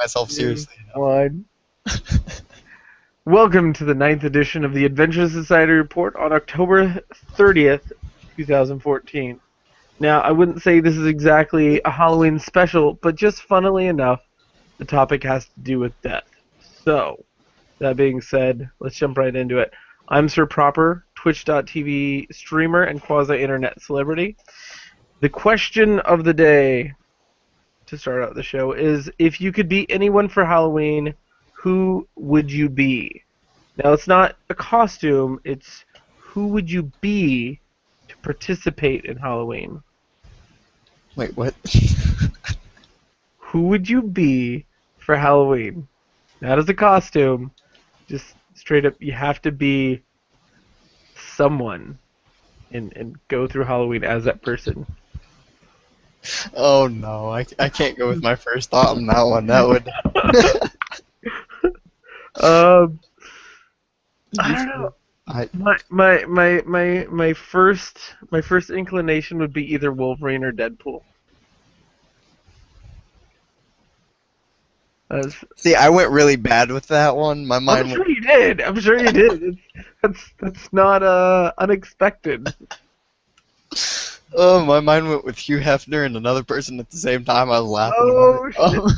myself seriously enough. One. Welcome to the 9th edition of the Adventure Society Report on October 30th, 2014. Now, I wouldn't say this is exactly a Halloween special, but just funnily enough, the topic has to do with death. So, that being said, let's jump right into it. I'm Sir Proper, Twitch.tv streamer and quasi-internet celebrity. The question of the day to start out the show is, if you could be anyone for Halloween, who would you be? Now, it's not a costume, it's who would you be to participate in Halloween? Wait, what? Who would you be for Halloween? Not as a costume, just straight up, you have to be someone and go through Halloween as that person. Oh no, I can't go with my first thought on that one. That would. I don't know. I My first inclination would be either Wolverine or Deadpool. see. I went really bad with that one. My mind. I'm sure you did. I'm sure you did. That's not unexpected. Oh, my mind went with Hugh Hefner and another person at the same time. I was laughing. Oh about it.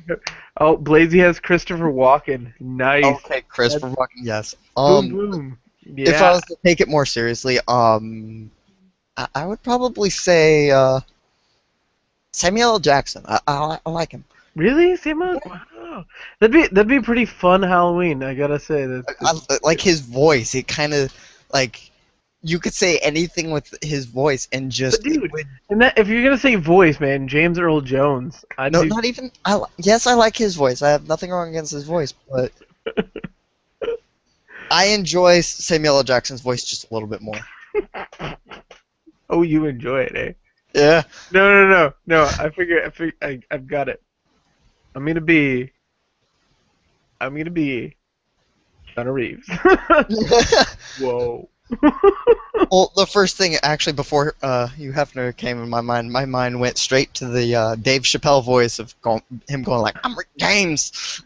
shit! Oh, Blazy has Christopher Walken. Nice. Okay, Christopher Walken. Yes. Boom boom. Yeah. If I was to take it more seriously, I would probably say Samuel L. Jackson. I like him. Really, Samuel? Wow. That'd be pretty fun Halloween. I gotta say that. I like his voice. It kind of like you could say anything with his voice and just. But dude, and that, if you're gonna say voice, man, James Earl Jones. No, not even. Yes, I like his voice. I have nothing wrong against his voice, but I enjoy Samuel L. Jackson's voice just a little bit more. Oh, you enjoy it, eh? Yeah. No. I figure I've got it. I'm gonna be Keanu Reeves. Whoa. Well, the first thing, actually, before Hugh Hefner came in my mind went straight to the Dave Chappelle voice of him going like, "I'm Rick James."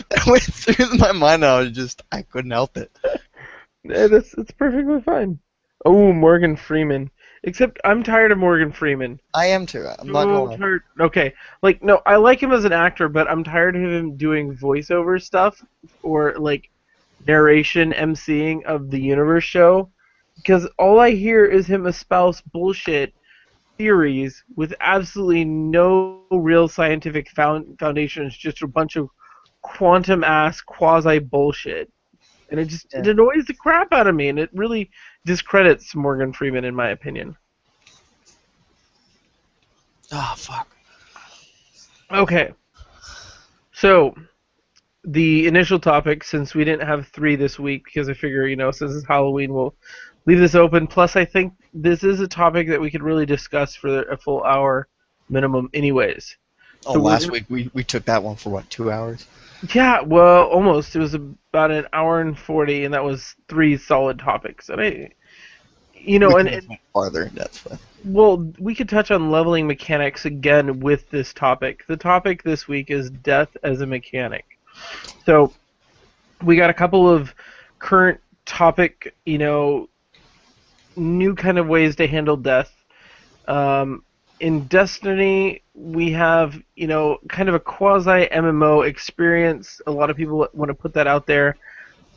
That went through my mind, and I couldn't help it. Yeah, it's perfectly fine. Oh, Morgan Freeman. Except I'm tired of Morgan Freeman. I am too. I'm not gonna lie. Okay, like no, I like him as an actor, but I'm tired of him doing voiceover stuff or like narration emceeing of the Universe show, because all I hear is him espouse bullshit theories with absolutely no real scientific foundation. It's just a bunch of quantum ass quasi bullshit, and it annoys the crap out of me, and it really discredits Morgan Freeman in my opinion. Oh fuck. Okay, so the initial topic, since we didn't have 3 this week, because I figure, since it's Halloween, we'll leave this open. Plus, I think this is a topic that we could really discuss for a full hour minimum anyways. Oh, so last week we took that one for what, 2 hours? Yeah, well, almost. It was about an hour and 40, and that was 3 solid topics. And and farther in depth with. Well, we could touch on leveling mechanics again with this topic. The topic this week is death as a mechanic. So, we got a couple of current topic, new kind of ways to handle death. In Destiny, we have, kind of a quasi-MMO experience. A lot of people want to put that out there.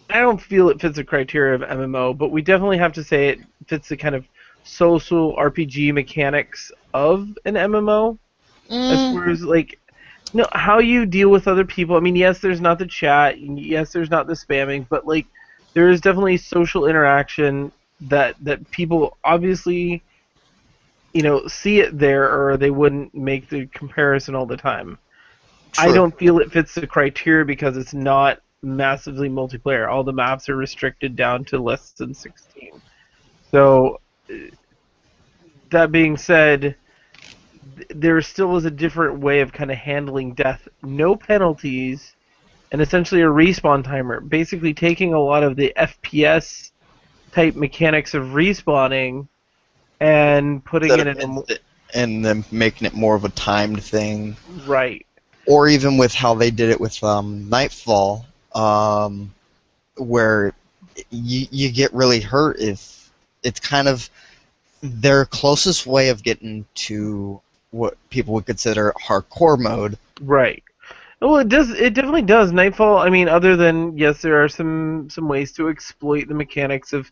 I don't feel it fits the criteria of MMO, but we definitely have to say it fits the kind of social RPG mechanics of an MMO. As far as, how you deal with other people. I mean, yes, there's not the chat. Yes, there's not the spamming, but, there is definitely social interaction that people obviously see it there, or they wouldn't make the comparison all the time. True. I don't feel it fits the criteria because it's not massively multiplayer. All the maps are restricted down to less than 16. So, that being said, there still is a different way of kind of handling death. No penalties, and essentially a respawn timer. Basically taking a lot of the FPS type mechanics of respawning and putting it in and then making it more of a timed thing, Right. or even with how they did it with Nightfall, where you get really hurt if it's kind of their closest way of getting to what people would consider hardcore mode. Right. Well, it does. It definitely does. Nightfall. I mean, other than yes, there are some ways to exploit the mechanics of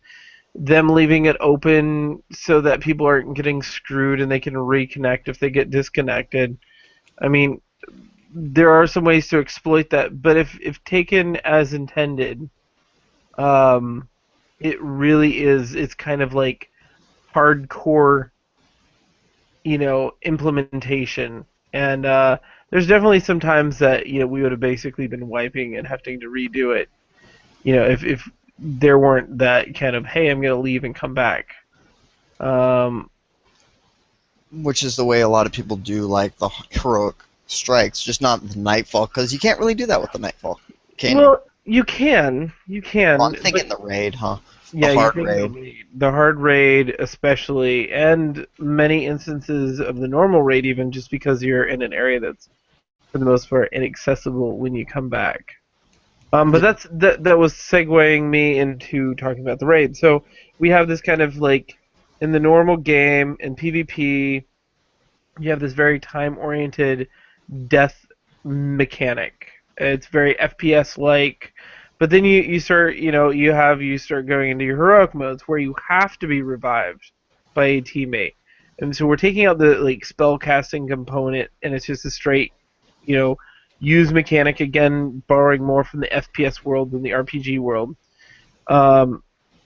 them leaving it open so that people aren't getting screwed and they can reconnect if they get disconnected. I mean, there are some ways to exploit that, but if taken as intended, um, it really is. It's kind of like hardcore, implementation. And there's definitely some times that we would have basically been wiping and having to redo it. If there weren't that kind of hey, I'm gonna leave and come back. Um, Which is the way a lot of people do like the heroic strikes, just not the Nightfall, because you can't really do that with the Nightfall, can you? well, you can. Well, I'm But thinking the raid, huh? yeah, The you're hard thinking raid. the hard raid especially, and many instances of the normal raid even, just because you're in an area that's for the most part inaccessible when you come back. But Yeah. that was segueing me into talking about the raid. So we have this kind of like in the normal game in PvP, you have this very time-oriented death mechanic. It's very FPS like, but then you start you start going into your heroic modes where you have to be revived by a teammate, and so we're taking out the like spell casting component, and it's just a straight you know use mechanic again, borrowing more from the FPS world than the RPG world. Um,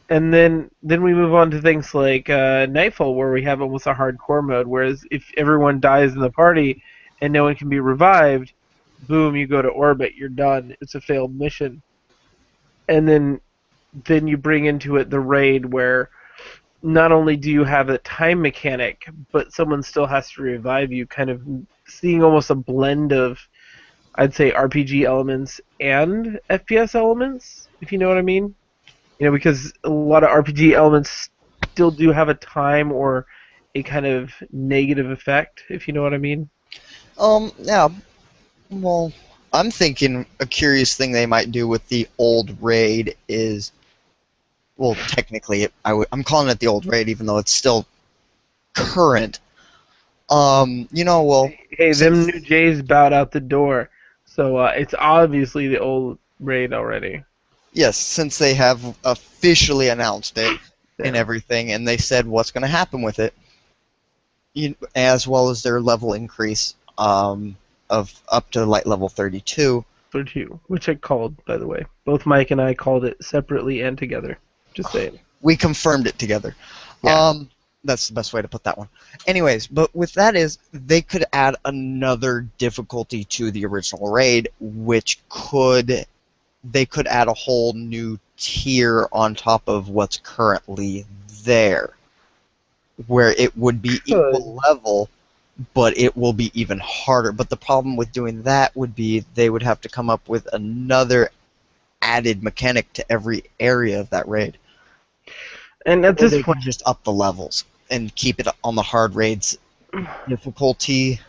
and then we move on to things like Nightfall, where we have almost a hardcore mode. Whereas if everyone dies in the party and no one can be revived, boom, you go to orbit. You're done. It's a failed mission. And then you bring into it the raid, where not only do you have a time mechanic, but someone still has to revive you. Kind of seeing almost a blend of, I'd say, RPG elements and FPS elements, if you know what I mean. Because a lot of RPG elements still do have a time or a kind of negative effect, if you know what I mean. Yeah. Well, I'm thinking a curious thing they might do with the old raid is, well, technically, I'm calling it the old raid, even though it's still current. Well, Hey, them since new Jays bowed out the door, so it's obviously the old raid already. yes, since they have officially announced it and Yeah, everything, and they said what's going to happen with it, as well as their level increase of up to light level 32. 32, which I called, by the way. Both Mike and I called it separately and together. Just saying. We confirmed it together. Yeah. That's the best way to put that one. Anyways, but with that is they could add another difficulty to the original raid, which they could add a whole new tier on top of what's currently there, where it would be Good. equal level, but it will be even harder. But the problem with doing that would be they would have to come up with another added mechanic to every area of that raid. And at Or this they point, could just up the levels and keep it on the hard raids difficulty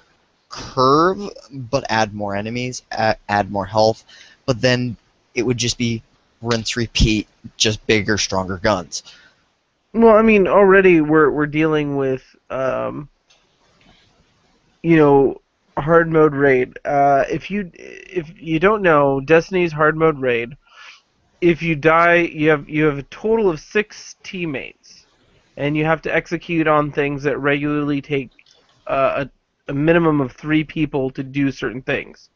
curve, but add more enemies, add more health. But then it would just be rinse repeat, just bigger, stronger guns. well, I mean, already we're dealing with you know, hard mode raid. If you don't know, Destiny's hard mode raid, if you die, you have a total of 6 teammates, and you have to execute on things that regularly take a minimum of 3 people to do certain things.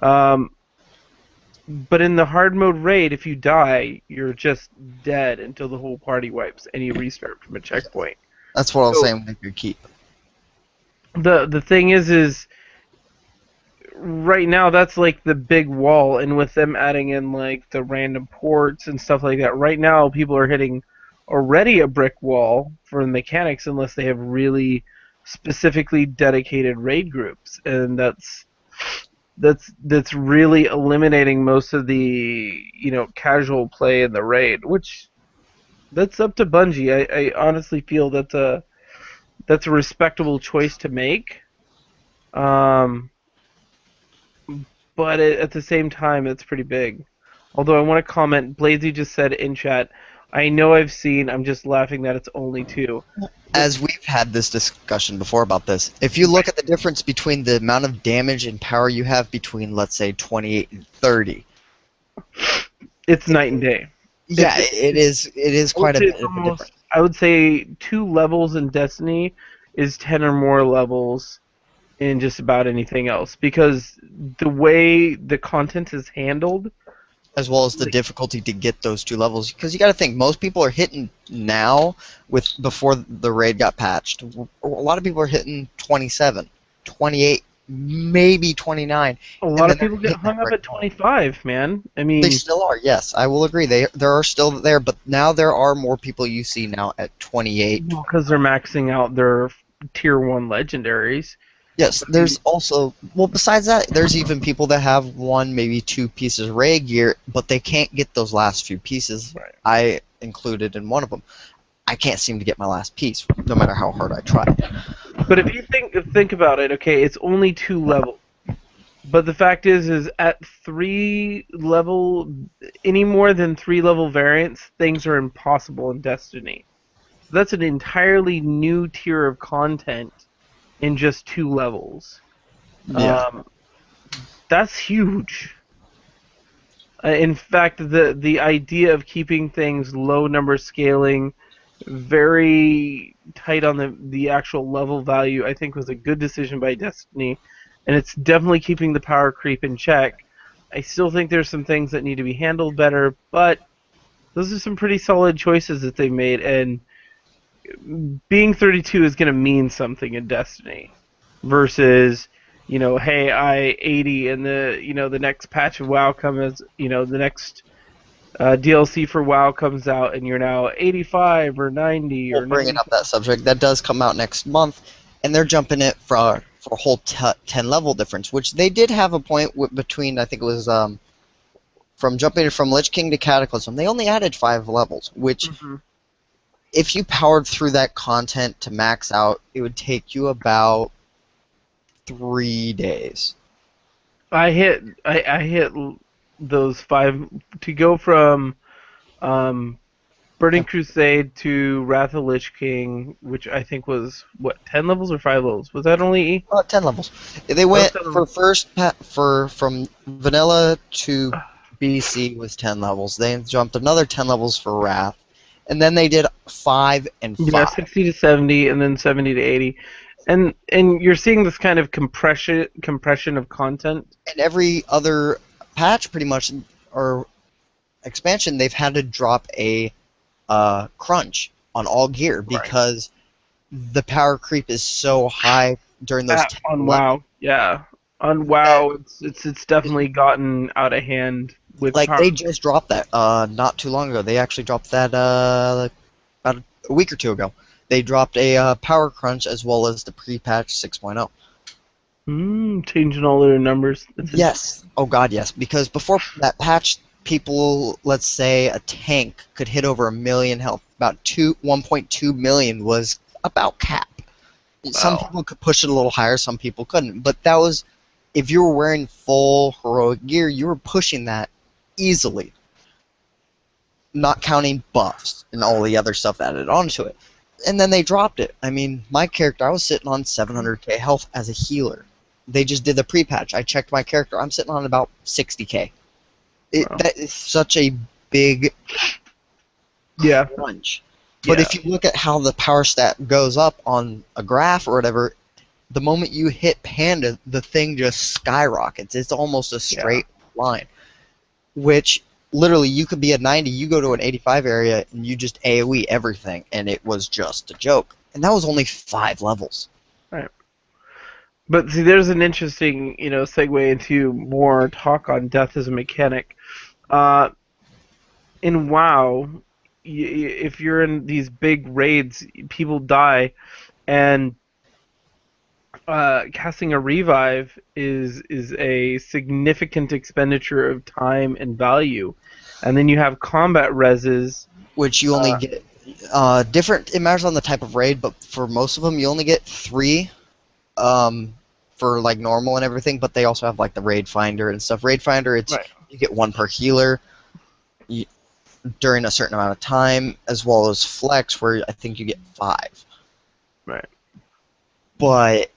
Um, but in the hard mode raid, if you die, you're just dead until the whole party wipes and you restart from a checkpoint. That's what I was So saying they could keep. the thing is right now that's like the big wall, and with them adding in like the random ports and stuff like that, right now people are hitting already a brick wall for the mechanics unless they have really specifically dedicated raid groups, and that's really eliminating most of the casual play in the raid, which that's up to Bungie. I honestly feel that's a respectable choice to make. Um, but at the same time, it's pretty big. Although I want to comment, Blazy just said in chat, I know I've seen, I'm just laughing that it's only 2. As we've had this discussion before about this, if you look at the difference between the amount of damage and power you have between, let's say, 28 and 30, It's night and day. yeah, it is quite a bit of a difference. I would say 2 levels in Destiny is 10 or more levels in just about anything else, because the way the content is handled, As well as the difficulty to get those 2 levels, because you got to think most people are hitting now with before the raid got patched. A lot of people are hitting 27, 28, maybe 29. a lot of people get hung up at 25, man. I mean, They still are, yes, I will agree. There are still there, but now there are more people you see now at 28. because they're maxing out their tier 1 legendaries. Yes, there's also, well, besides that, there's even people that have 1, maybe 2 pieces of raid gear, but they can't get those last few pieces. Right. I included in one of them. I can't seem to get my last piece, no matter how hard I try. But if you think about it, okay, it's only 2 levels. But the fact is at 3 level, any more than 3 level variants, things are impossible in Destiny. So that's an entirely new tier of content in just 2 levels. Yeah. That's huge. In fact, the idea of keeping things low number scaling, very tight on the actual level value, I think was a good decision by Destiny, and it's definitely keeping the power creep in check. I still think there's some things that need to be handled better, but those are some pretty solid choices that they made, and being 32 is going to mean something in Destiny versus, hey, I 80 and the next patch of WoW comes, the next DLC for WoW comes out and you're now 85 or 90 or Bringing up that subject, that does come out next month, and they're jumping it for a whole 10 level difference, which they did have a point between, I think it was from jumping from Lich King to Cataclysm, they only added 5 levels, which if you powered through that content to max out, it would take you about 3 days. I hit those 5 to go from Burning Crusade to Wrath of Lich King, which I think was 10 levels or 5 levels? Was that only 10 levels. They went from vanilla to BC was 10 levels. They jumped another 10 levels for Wrath, and then they did 5 and 5. Yeah, 60 to 70, and then 70 to 80. And you're seeing this kind of compression of content. And every other patch, pretty much, or expansion, they've had to drop a crunch on all gear because the power creep is so high during those. On WoW, yeah, on WoW, it's definitely gotten out of hand. With like they just dropped that not too long ago. They actually dropped that about a week or 2 ago. They dropped a power crunch as well as the pre-patch 6.0. Changing all their numbers. Yes. Oh God, yes. Because before that patch, people, let's say a tank could hit over 1 million health. About 1.2 million was about cap. Wow. Some people could push it a little higher, some people couldn't. But that was, if you were wearing full heroic gear, you were pushing that easily. Not counting buffs and all the other stuff added onto it. And then they dropped it. I mean, my character, I was sitting on 700k health as a healer. They just did the pre-patch. I checked my character. I'm sitting on about 60k. Wow. That is such a big crunch. But if you look at how the power stat goes up on a graph or whatever, the moment you hit Panda, the thing just skyrockets. It's almost a straight line. Which, literally, you could be at 90, you go to an 85 area, and you just AoE everything, and it was just a joke. And that was only 5 levels. Right. But see, there's an interesting, segue into more talk on death as a mechanic. In WoW, if you're in these big raids, people die, and casting a revive is a significant expenditure of time and value, and then you have combat reses, which you only get Different. It matters on the type of raid, but for most of them, you only get 3. For like normal and everything, but they also have like the raid finder and stuff. Raid finder, it's Right. you get 1 per healer during a certain amount of time, as well as flex, where I think you get 5. Right. But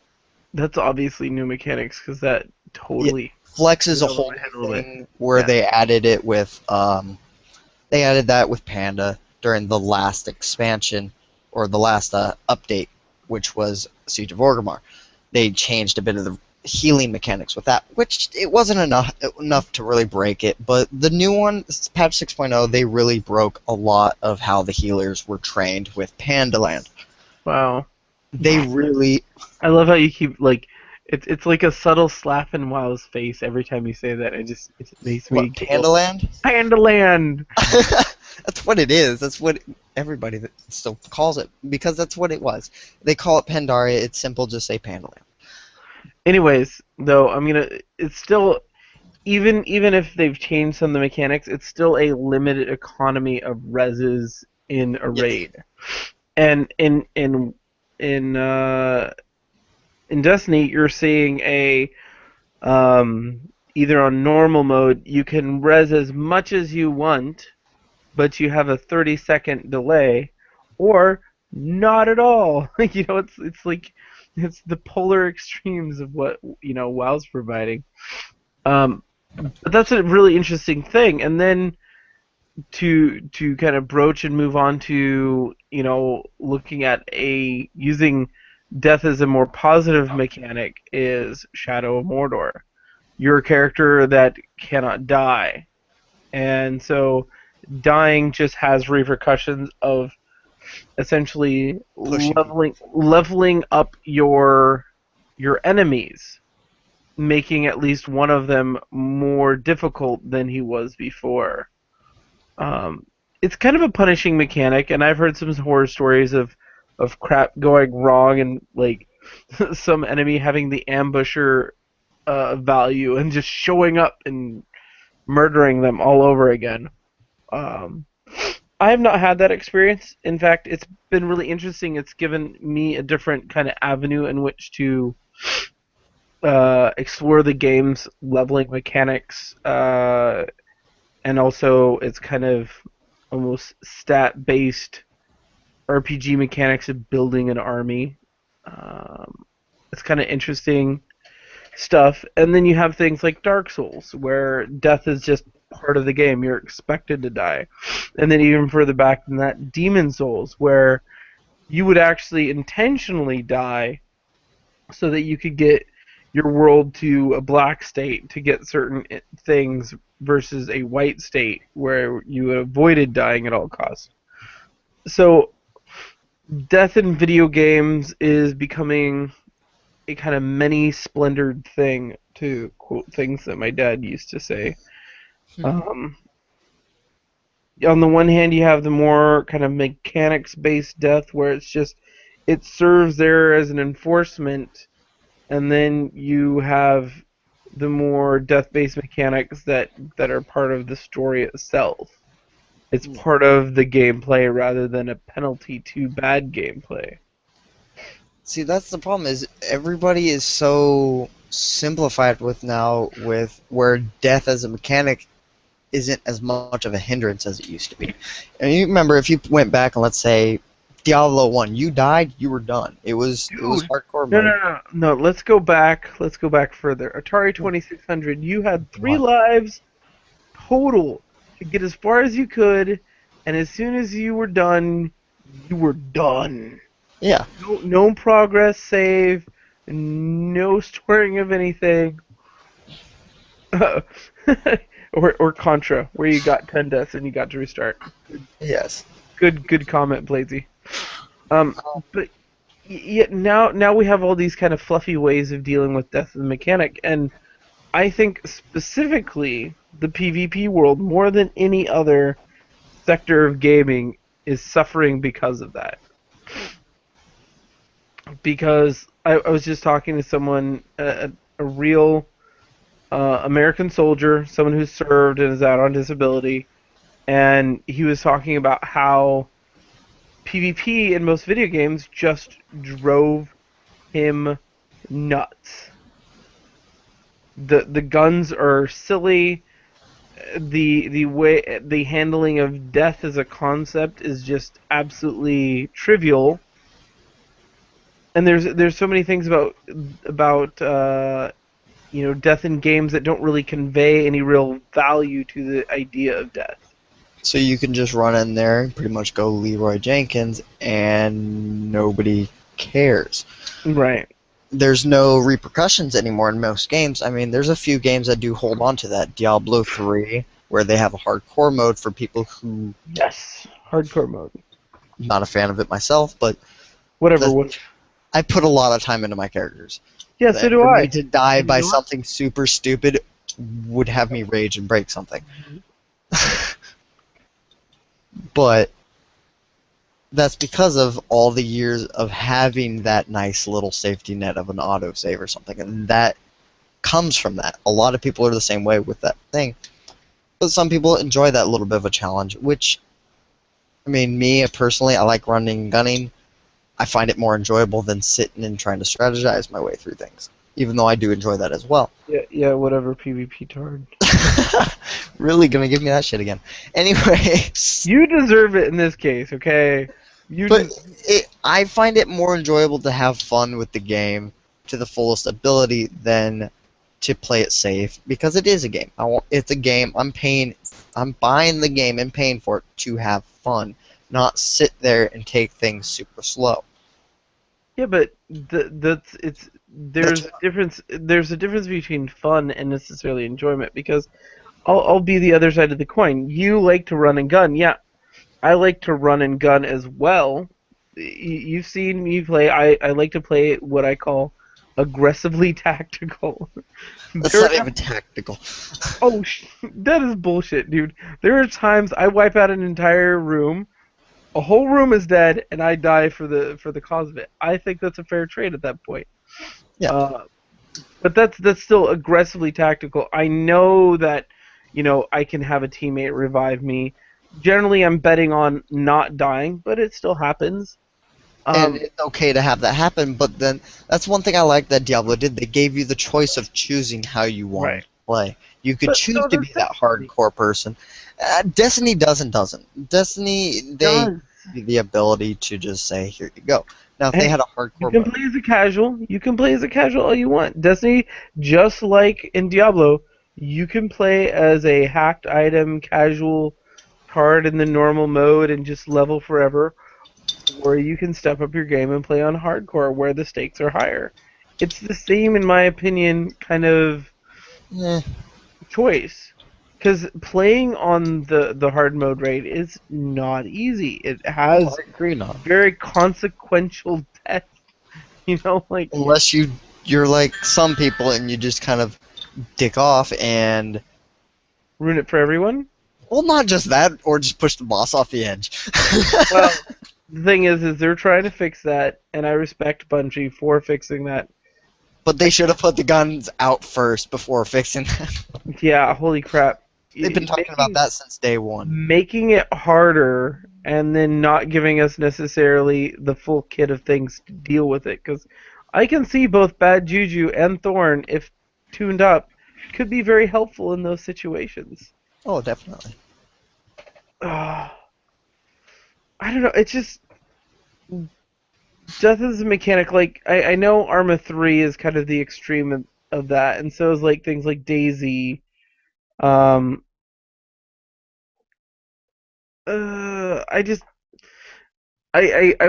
That's obviously new mechanics because that yeah, totally flex is a went over whole my head a new little bit. thing where Yeah. they added it with they added that with Panda during the last expansion or the last update, which was Siege of Orgrimmar. They changed a bit of the healing mechanics with that, which it wasn't enough to really break it. But the new one, patch 6.0, they really broke a lot of how the healers were trained with Pandaland. Wow. They really, I love how you keep like it's like a subtle slap in WoW's face every time you say that. It makes me what, giggle. Pandaland? Pandaland. That's what it is. That's what everybody that still calls it, because that's what it was. They call it Pandaria. It's simple. Just say Pandaland. Anyways, though, it's still even if they've changed some of the mechanics, it's still a limited economy of reses in a Yes. raid. And in in Destiny, you're seeing a either on normal mode you can res as much as you want, but you have a 30-second delay, or not at all. It's like it's the polar extremes of what WoW's providing. Um, but that's a really interesting thing. And then to kind of broach and move on to looking at a using death as a more positive mechanic is Shadow of Mordor. You're a character that cannot die, and so dying just has repercussions of essentially Pushing people. leveling up your enemies, making at least one of them more difficult than he was before. Um, it's kind of a punishing mechanic, and I've heard some horror stories of crap going wrong and like some enemy having the ambusher value and just showing up and murdering them all over again. Um, I have not had that experience. In fact, it's been really interesting. It's given me a different kind of avenue in which to explore the game's leveling mechanics, and also it's kind of almost stat-based RPG mechanics of building an army. Um, it's kind of interesting stuff. And then you have things like Dark Souls, where death is just part of the game. You're expected to die. And then even further back than that, Demon Souls, where you would actually intentionally die so that you could get your world to a black state to get certain things versus a white state where you avoided dying at all costs. So death in video games is becoming a kind of many splendored thing, to quote things that my dad used to say. Um, on the one hand, you have the more kind of mechanics-based death, where it serves there as an enforcement, and then you have the more death-based mechanics that are part of the story itself. It's part of the gameplay rather than a penalty to bad gameplay. See, that's the problem. Is everybody is so simplified with where death as a mechanic isn't as much of a hindrance as it used to be. And you remember, if you went back and let's say Diablo 1, you died, you were done. It was Dude, hardcore no, mode. no, no, no. Let's go back. Let's go back further. Atari 2600. You had 3 What? lives total to get as far as you could, and as soon as you were done, you were done. Yeah. No progress save, no storing of anything. or Contra, where you got 10 deaths and you got to restart. Yes. Good comment, Blazy. But yet now we have all these kind of fluffy ways of dealing with death as a mechanic, and I think specifically the PvP world, more than any other sector of gaming, is suffering because of that. Because I was just talking to someone, a real American soldier, someone who served and is out on disability, and he was talking about how PvP in most video games just drove him nuts. The guns are silly. The handling of death as a concept is just absolutely trivial. And there's so many things about death in games that don't really convey any real value to the idea of death. So you can just run in there and pretty much go Leroy Jenkins, and nobody cares. Right. There's no repercussions anymore in most games. I mean, there's a few games that do hold on to that. Diablo 3, where they have a hardcore mode for people who... Yes, hardcore mode. Not a fan of it myself, but... Whatever. I put a lot of time into my characters. Yeah, so do For I. me to die by something super stupid would have me rage and break something. But that's because of all the years of having that nice little safety net of an autosave or something, and that comes from that. A lot of people are the same way with that thing. But some people enjoy that little bit of a challenge, which, I mean, me personally, I like running and gunning. I find it more enjoyable than sitting and trying to strategize my way through things, even though I do enjoy that as well. Yeah, whatever, PvP tard. Really gonna give me that shit again. Anyways. You deserve it in this case, okay? I find it more enjoyable to have fun with the game to the fullest ability than to play it safe, because it is a game. It's a game. I'm buying the game and paying for it to have fun, not sit there and take things super slow. Yeah, but there's a difference between fun and necessarily enjoyment, because I'll be the other side of the coin. You like to run and gun, yeah. I like to run and gun as well. You've seen me play. I like to play what I call aggressively tactical. That's not even tactical. Oh, that is bullshit, dude. There are times I wipe out an entire room, a whole room is dead, and I die for the cause of it. I think that's a fair trade at that point. Yeah. But that's still aggressively tactical. I know that, I can have a teammate revive me. Generally, I'm betting on not dying, but it still happens. And it's okay to have that happen, but then that's one thing I like that Diablo did. They gave you the choice of choosing how you want to play. You could choose to be that hardcore person. Destiny doesn't. Destiny, they give you the ability to just say, here you go. Now, if they had a hardcore You can play as a casual. You can play as a casual all you want. Destiny, just like in Diablo, you can play as a hacked item, casual card in the normal mode and just level forever. Or you can step up your game and play on hardcore where the stakes are higher. It's the same, in my opinion, kind of choice. Because playing on the hard mode rate is not easy. It has very consequential death. Unless you're like some people and you just kind of dick off and ruin it for everyone. Well, not just that, or just push the boss off the edge. Well, the thing is they're trying to fix that, and I respect Bungie for fixing that. But they should have put the guns out first before fixing that. Yeah, holy crap. They've been talking about that since day one. Making it harder, and then not giving us necessarily the full kit of things to deal with it. Because I can see both Bad Juju and Thorn, if tuned up, could be very helpful in those situations. Oh, definitely. I don't know. It's just death as a mechanic. Like I know Arma 3 is kind of the extreme of that, and so is like things like DayZ. I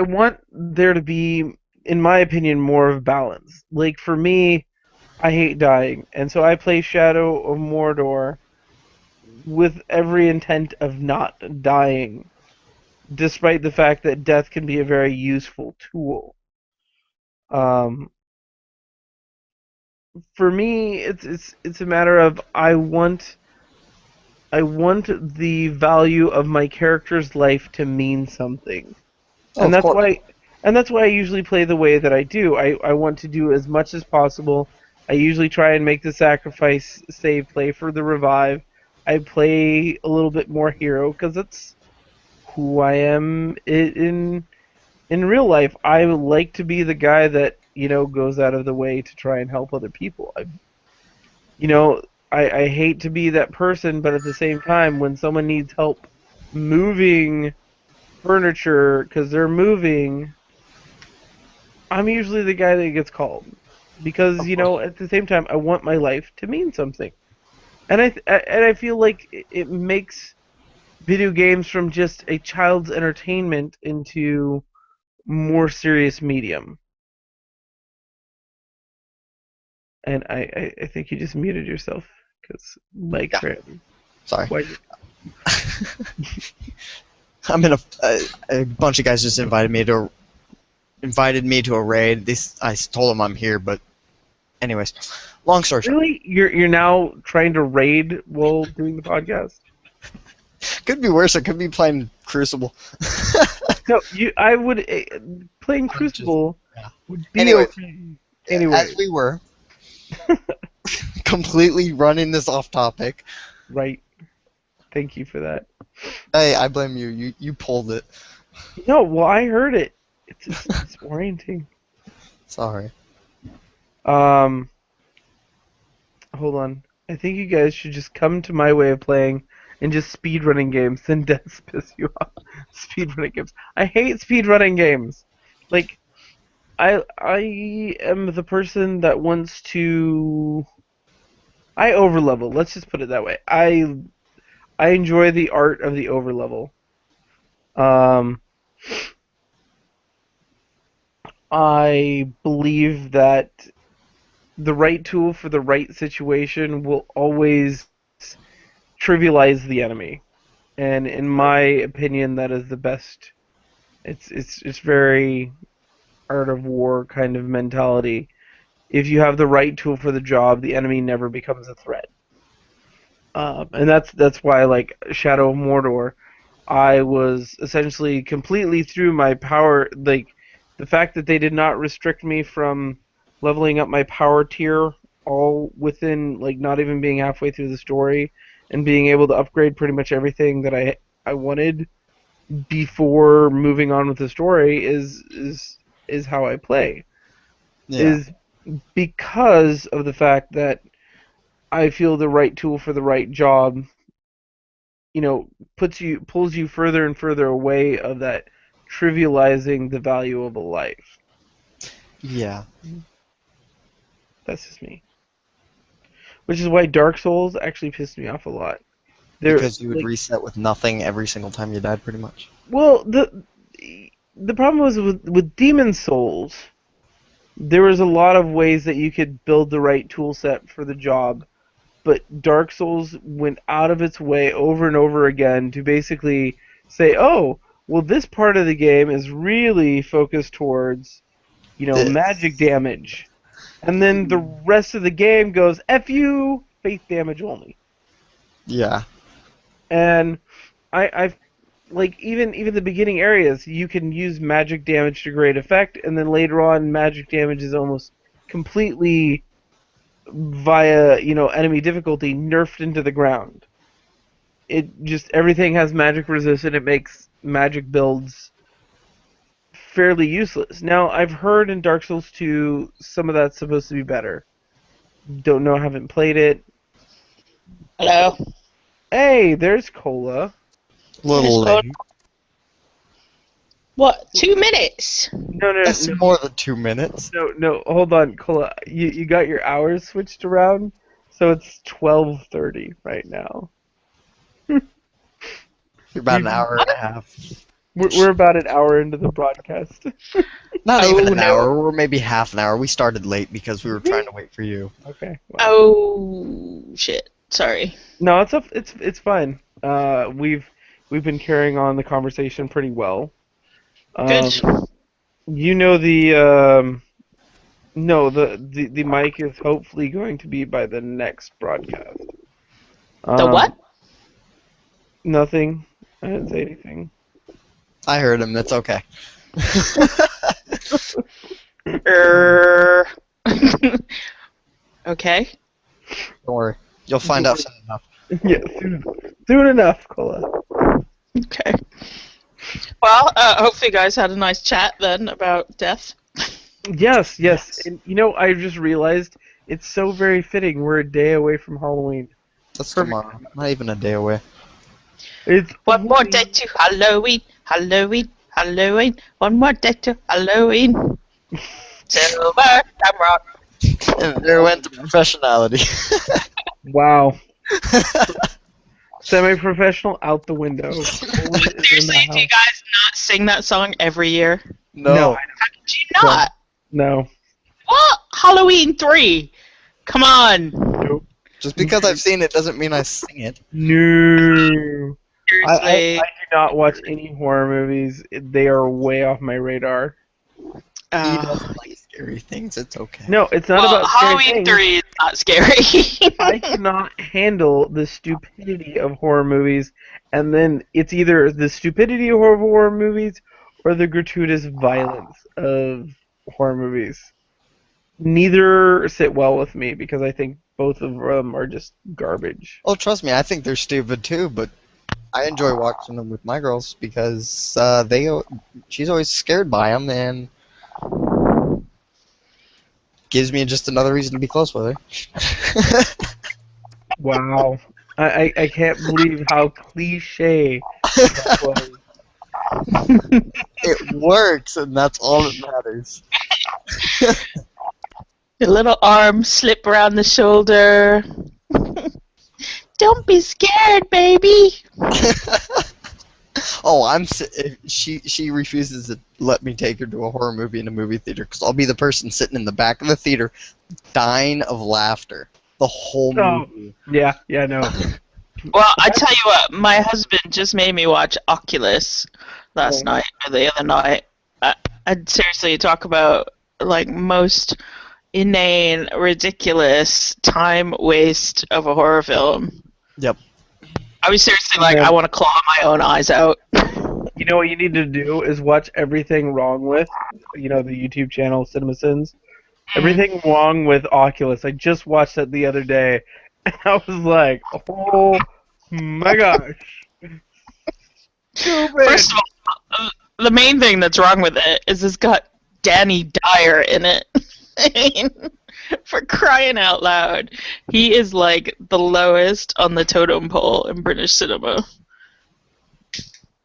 want there to be, in my opinion, more of balance. Like for me, I hate dying, and so I play Shadow of Mordor with every intent of not dying, despite the fact that death can be a very useful tool. For me, it's a matter of I want the value of my character's life to mean something, and that's why I usually play the way that I do. I want to do as much as possible. I usually try and make the sacrifice save play for the revive. I play a little bit more hero because it's who I am in real life. I like to be the guy that goes out of the way to try and help other people. You know, I hate to be that person, but at the same time, when someone needs help moving furniture because they're moving, I'm usually the guy that gets called. Because, at the same time, I want my life to mean something. And I feel like it makes video games from just a child's entertainment into more serious medium. And I think you just muted yourself because Mike Yeah. Tran. Sorry. Why? I'm in a bunch of guys just invited me to a raid. I told them I'm here, but anyways, long story short. Really? You're now trying to raid while doing the podcast? Could be worse. I could be playing Crucible. No, I would playing Crucible yeah. would be Anyway, okay. Anyway, as we were completely running this off topic. right. Thank you for that. Hey, I blame you. You pulled it. No, well, I heard it. It's orienting. Sorry. Hold on. I think you guys should just come to my way of playing and just speedrunning games, then death piss you off. Speedrunning games. I hate speedrunning games. Like, I am the person that wants to... I overlevel. Let's just put it that way. I enjoy the art of the overlevel. I believe that the right tool for the right situation will always trivialize the enemy, and in my opinion, that is the best. It's very art of war kind of mentality. If you have the right tool for the job, the enemy never becomes a threat. And that's why, like Shadow of Mordor, I was essentially completely through my power. Like the fact that they did not restrict me from leveling up my power tier all within like not even being halfway through the story and being able to upgrade pretty much everything that I wanted before moving on with the story is how I play. Yeah. Is because of the fact that I feel the right tool for the right job, pulls you further and further away of that trivializing the value of a life. Yeah. That's just me. Which is why Dark Souls actually pissed me off a lot. Because you would reset with nothing every single time you died, pretty much. Well, the problem was with Demon Souls, there was a lot of ways that you could build the right tool set for the job, but Dark Souls went out of its way over and over again to basically say, oh, well, this part of the game is really focused towards, magic damage. And then the rest of the game goes, F you, faith damage only. Yeah. And I've like even the beginning areas, you can use magic damage to great effect, and then later on, magic damage is almost completely via enemy difficulty nerfed into the ground. It just everything has magic resist, and it makes magic builds fairly useless. Now I've heard in Dark Souls 2 some of that's supposed to be better. Don't know, haven't played it. Hello. Hey, there's Cola. Little late. What? 2 minutes? No, That's more than 2 minutes. No, hold on, Cola. You got your hours switched around, so it's 12:30 right now. You're about an hour and a half. We're about an hour into the broadcast. Not even an no. hour. We're maybe half an hour. We started late because we were trying to wait for you. Okay. Well. Oh shit! Sorry. No, it's fine. We've been carrying on the conversation pretty well. Good. The mic is hopefully going to be by the next broadcast. The what? Nothing. I didn't say anything. I heard him. That's okay. Okay. Don't worry. You'll find out soon enough. Yeah, soon enough, Cola. Okay. Well, hopefully you guys had a nice chat then about death. Yes. And, I just realized it's so very fitting. We're a day away from Halloween. That's Perfect. tomorrow. Not even a day away. It's One more day to Halloween, Halloween, Halloween. One more day to Halloween. Silver Shamrock. And there went the professionality. Wow. Semi-professional out the window. Colin is in the Seriously, do you house. guys not sing that song every year? No. I How could you not? No. What? Halloween 3. Come on. Nope. Just because I've seen it doesn't mean I sing it. No. I Seriously. do not watch any horror movies. They are way off my radar. He doesn't like scary things. It's okay. No, it's not well, about scary Halloween things. 3 is not scary. I cannot handle the stupidity of horror movies, and then it's either the stupidity of horror movies or the gratuitous violence of horror movies. Neither sit well with me because I think both of them are just garbage. Oh, trust me, I think they're stupid too, but I enjoy watching them with my girls because she's always scared by them and gives me just another reason to be close with her. Wow. I can't believe how cliche that was. It works, and that's all that matters. Your little arm slip around the shoulder. Don't be scared, baby. Oh, she refuses to let me take her to a horror movie in a movie theater because I'll be the person sitting in the back of the theater, dying of laughter the whole movie. Yeah, no. Well, I tell you what, my husband just made me watch Oculus last night or the other night. I'd seriously talk about like most inane, ridiculous time waste of a horror film. Yep. I was seriously like, I want to claw my own eyes out. You know what you need to do is watch Everything Wrong With, the YouTube channel CinemaSins. Everything Wrong with Oculus. I just watched that the other day, and I was like, oh my gosh. Stupid. First of all, the main thing that's wrong with it is it's got Danny Dyer in it. I mean, for crying out loud. He is like the lowest on the totem pole in British cinema.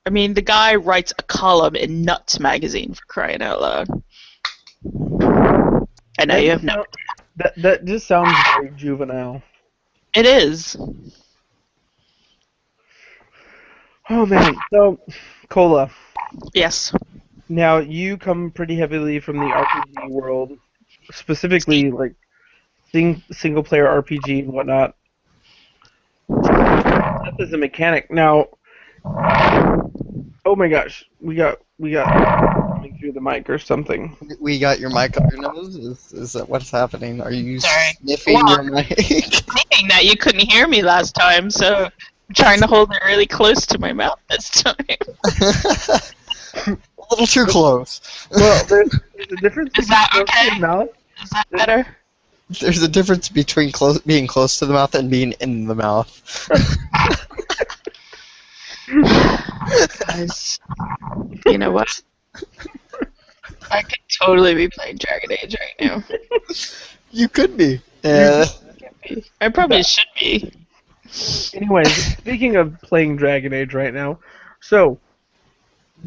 I mean, the guy writes a column in Nuts magazine, for crying out loud. I know you have no... That just sounds very juvenile. It is. Oh man, so, Cola, Yes. now you come pretty heavily from the RPG world, specifically like single player RPG and whatnot. That is a mechanic. Now, oh my gosh, we got coming through the mic or something. We got your mic up your nose? Is that what's happening? Are you Sorry. sniffing Well, your mic? Thinking that you couldn't hear me last time, so I'm trying to hold it really close to my mouth this time. A little too close. Well, there's a difference Is between that close to okay? the mouth. Is that better? There's a difference between being close to the mouth and being in the mouth. Guys, you know what? I could totally be playing Dragon Age right now. You could be. I probably should be. Anyways, speaking of playing Dragon Age right now, so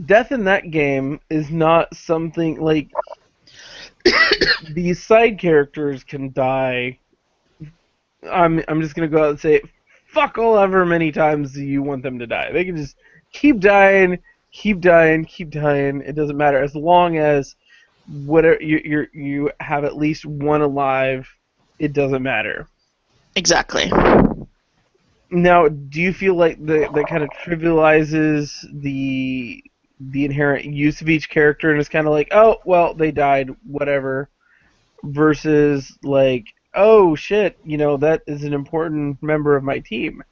death in that game is not something like these side characters can die. I'm just gonna go out and say, fuck all ever many times you want them to die. They can just keep dying. It doesn't matter as long as whatever you have at least one alive. It doesn't matter. Exactly. Now, do you feel like that kind of trivializes the inherent use of each character and it's kind of like, oh, well, they died, whatever, versus like, oh, shit, that is an important member of my team?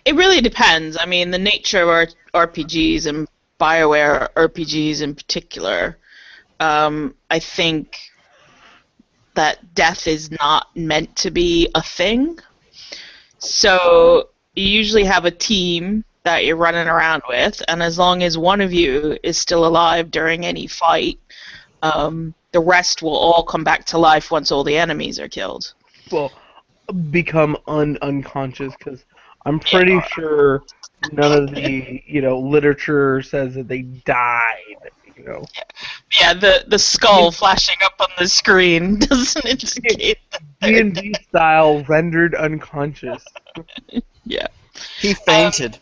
It really depends. I mean, the nature of RPGs and BioWare RPGs in particular, I think that death is not meant to be a thing. So you usually have a team that you're running around with, and as long as one of you is still alive during any fight, the rest will all come back to life once all the enemies are killed. Well, become unconscious, because I'm pretty sure none of the literature says that they died. Yeah, the skull flashing up on the screen doesn't indicate that they're dead. D&D style rendered unconscious. Yeah. He fainted.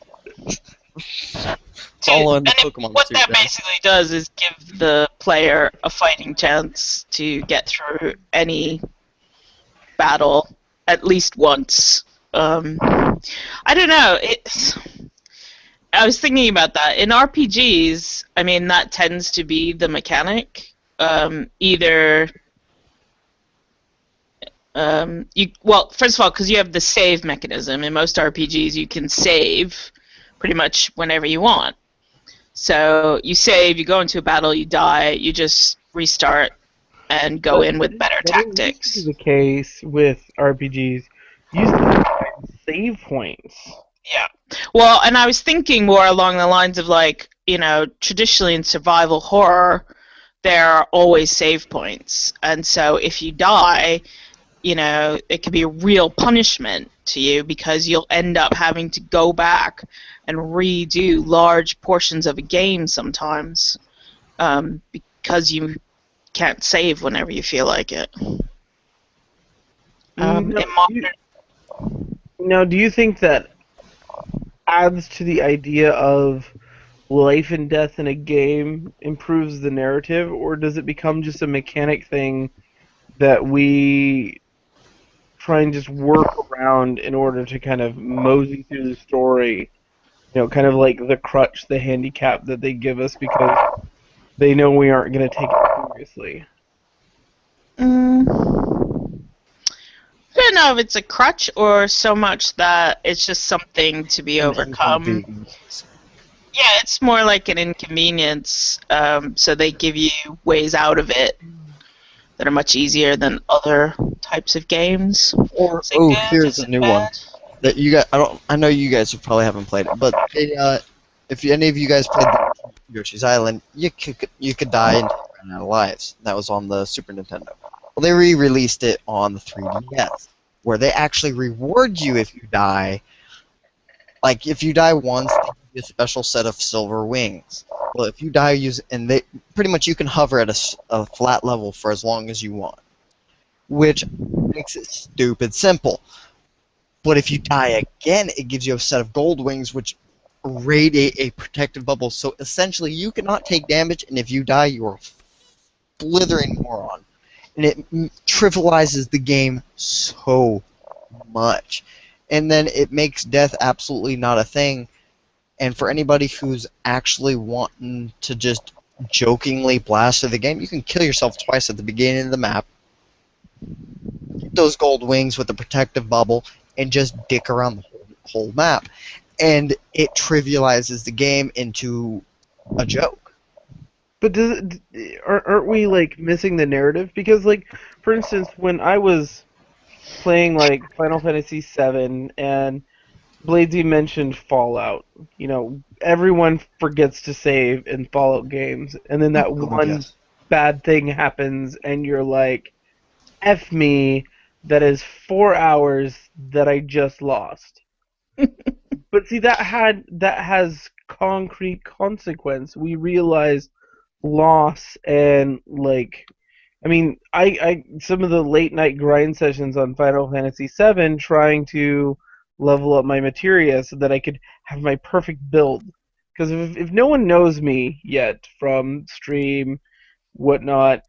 It's all in the Pokemon What suit, that guys. basically does is give the player a fighting chance to get through any battle at least once. I don't know. I was thinking about that. In RPGs, I mean, that tends to be the mechanic. Either first of all, because you have the save mechanism. In most RPGs, you can save pretty much whenever you want. So you save, you go into a battle, you die, you just restart and go in with better tactics. This is the case with RPGs. You still find save points. Yeah. Well, and I was thinking more along the lines of traditionally in survival horror, there are always save points. And so if you die, it could be a real punishment to you because you'll end up having to go back and redo large portions of a game sometimes because you can't save whenever you feel like it. Now, do you think that adds to the idea of life and death in a game, improves the narrative, or does it become just a mechanic thing that we try and just work around in order to kind of mosey through the story? Kind of like the crutch, the handicap that they give us because they know we aren't going to take it seriously. I don't know if it's a crutch or so much that it's just something to be overcome. Yeah, it's more like an inconvenience. So they give you ways out of it that are much easier than other types of games. Or here's a new one that you guys. I know you guys probably haven't played it, but if any of you guys played Yoshi's Island, you could die and run out of lives. That was on the Super Nintendo. Well, they re-released it on the 3DS, where they actually reward you if you die. Like if you die once, they give you a special set of silver wings. Well, if you die, they pretty much you can hover at a flat level for as long as you want, which makes it stupid simple. But if you die again, it gives you a set of gold wings, which radiate a protective bubble. So essentially, you cannot take damage, and if you die, you are a blithering moron. And it trivializes the game so much. And then it makes death absolutely not a thing. And for anybody who's actually wanting to just jokingly blast through the game, you can kill yourself twice at the beginning of the map, get those gold wings with the protective bubble, and just dick around the whole map. And it trivializes the game into a joke. But aren't we missing the narrative? Because for instance, when I was playing Final Fantasy VII and Bladesy mentioned Fallout, everyone forgets to save in Fallout games, and then that one bad thing happens, and you're like, "F me, that is 4 hours that I just lost." But see, that has concrete consequence. We realize loss and I some of the late night grind sessions on Final Fantasy VII trying to level up my materia so that I could have my perfect build. Because if no one knows me yet from stream, whatnot,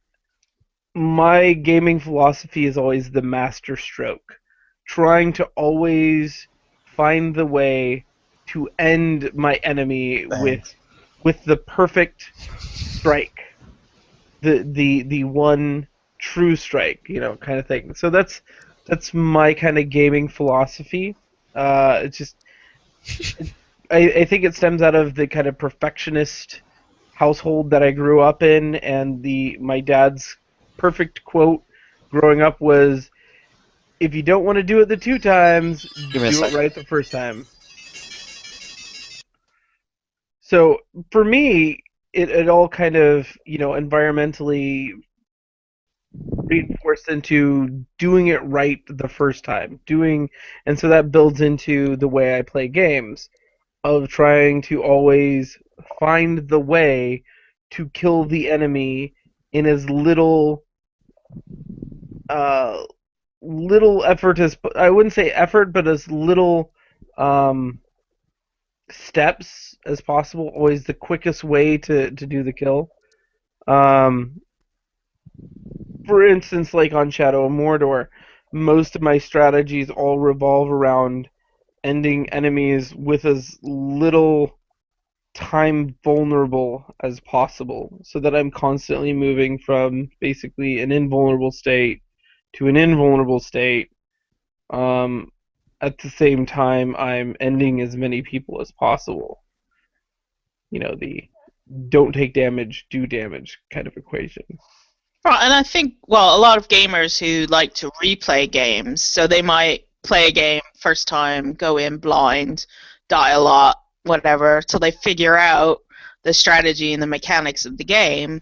my gaming philosophy is always the master stroke. Trying to always find the way to end my enemy with the perfect strike. The one true strike, kind of thing. So that's my kind of gaming philosophy. It's just I think it stems out of the kind of perfectionist household that I grew up in, and my dad's perfect quote growing up was, "If you don't want to do it the 2 times, do it right the first time." So for me, it all kind of, environmentally reinforced into doing it right the first time. And so that builds into the way I play games, of trying to always find the way to kill the enemy in as uh, little effort as, I wouldn't say effort, but as little um, steps as possible. Always the quickest way to do the kill. Um, for instance, like on Shadow of Mordor, most of my strategies all revolve around ending enemies with as little time vulnerable as possible, so that I'm constantly moving from basically an invulnerable state to an invulnerable state. Um, at the same time, I'm ending as many people as possible. The don't take damage, do damage kind of equation. Right, and I think, well, a lot of gamers who like to replay games, so they might play a game first time, go in blind, die a lot, whatever, till they figure out the strategy and the mechanics of the game,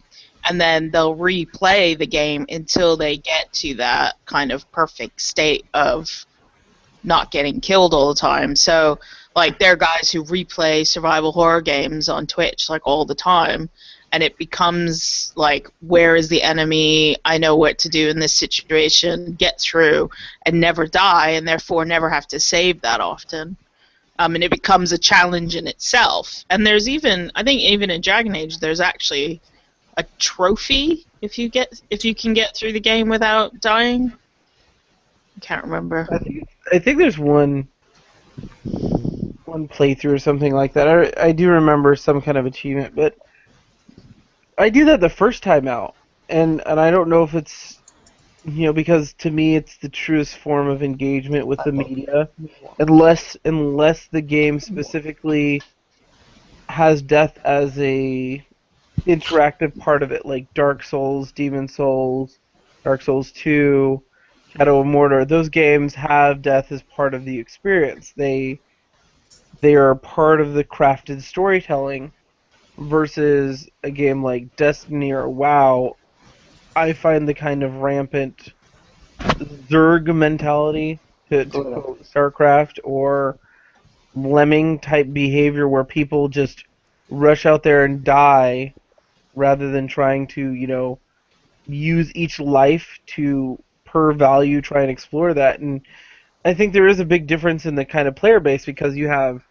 and then they'll replay the game until they get to that kind of perfect state of not getting killed all the time. So, like, there are guys who replay survival horror games on Twitch, like, all the time, and it becomes like, where is the enemy? I know what to do in this situation, get through, and never die, and therefore never have to save that often. And it becomes a challenge in itself. And there's even, I think even in Dragon Age, there's actually a trophy if you can get through the game without dying. I can't remember. I think there's one playthrough or something like that. I do remember some kind of achievement, but I do that the first time out, and I don't know if it's, because to me it's the truest form of engagement with the media, unless the game specifically has death as a interactive part of it, like Dark Souls, Demon Souls, Dark Souls 2, Shadow of Mordor. Those games have death as part of the experience. They are part of the crafted storytelling, versus a game like Destiny or WoW. I find the kind of rampant Zerg mentality, to quote StarCraft, or lemming type behavior where people just rush out there and die rather than trying to, use each life to, per value, try and explore that. And I think there is a big difference in the kind of player base, because you have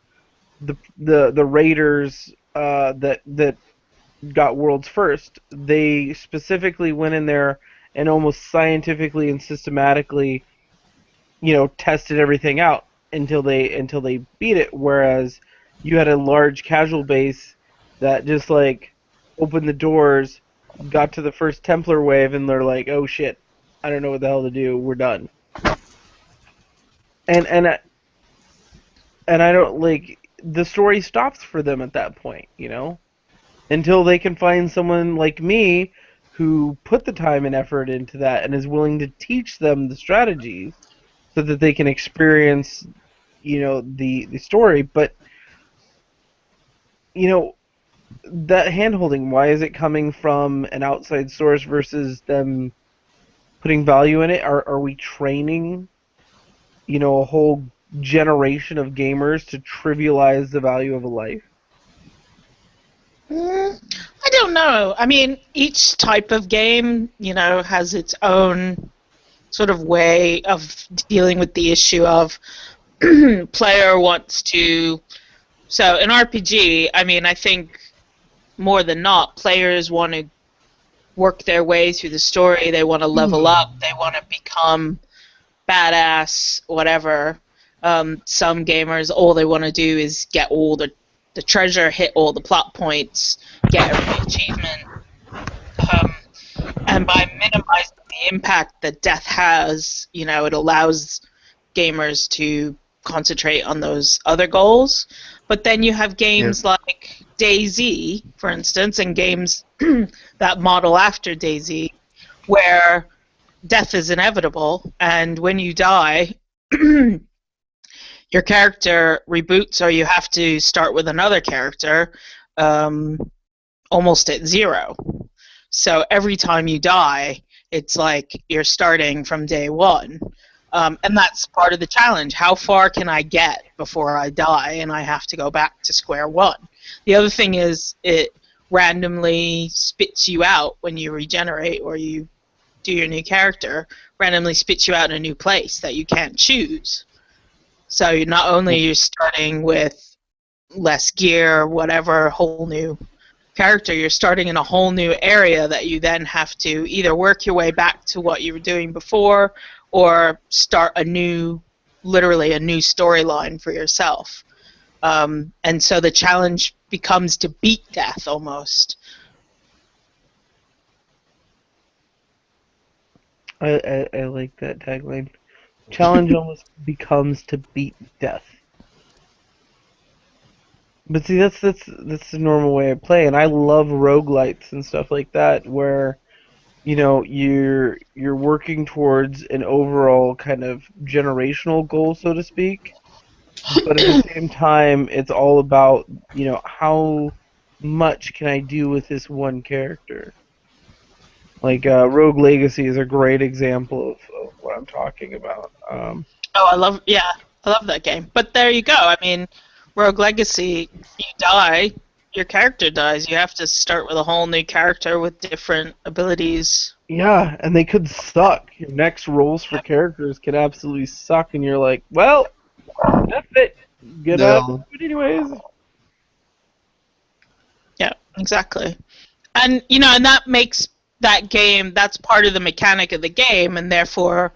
the raiders that got worlds first. They specifically went in there and almost scientifically and systematically, tested everything out until they beat it. Whereas you had a large casual base that just like opened the doors, got to the first Templar wave, and they're like, "Oh shit, I don't know what the hell to do. We're done." And I don't like, the story stops for them at that point, until they can find someone like me who put the time and effort into that and is willing to teach them the strategies so that they can experience, the story. But, that handholding, why is it coming from an outside source versus them putting value in it? Are we training, a whole generation of gamers to trivialize the value of a life? I don't know. I mean, each type of game, has its own sort of way of dealing with the issue of player wants to. So in RPG, I mean, I think more than not, players want to work their way through the story. They want to level up. They want to become badass, whatever. Some gamers, all they want to do is get all the treasure, hit all the plot points, get every achievement. And by minimizing the impact that death has, it allows gamers to concentrate on those other goals. But then you have games like DayZ, for instance, and games that model after DayZ, where death is inevitable, and when you die, your character reboots, or you have to start with another character, almost at 0. So every time you die, it's like you're starting from day 1. And that's part of the challenge. How far can I get before I die and I have to go back to square 1? The other thing is it randomly spits you out when you regenerate or you do your new character, randomly spits you out in a new place that you can't choose. So you're not only you're starting with less gear, whatever, whole new character, you're starting in a whole new area that you then have to either work your way back to what you were doing before or start literally a new storyline for yourself. And so the challenge becomes to beat death almost. I like that tagline. Challenge almost becomes to beat death. But see, that's the normal way I play, and I love roguelites and stuff like that, where you're working towards an overall kind of generational goal, so to speak. But at the same time, it's all about how much can I do with this one character. Like Rogue Legacy is a great example of what I'm talking about. I love that game. But there you go. I mean, Rogue Legacy, you die, your character dies. You have to start with a whole new character with different abilities. Yeah, and they could suck. Your next rolls for characters could absolutely suck, and you're like, well, that's it. Get up. But anyways. Yeah, exactly. And and that makes that game, that's part of the mechanic of the game, and therefore,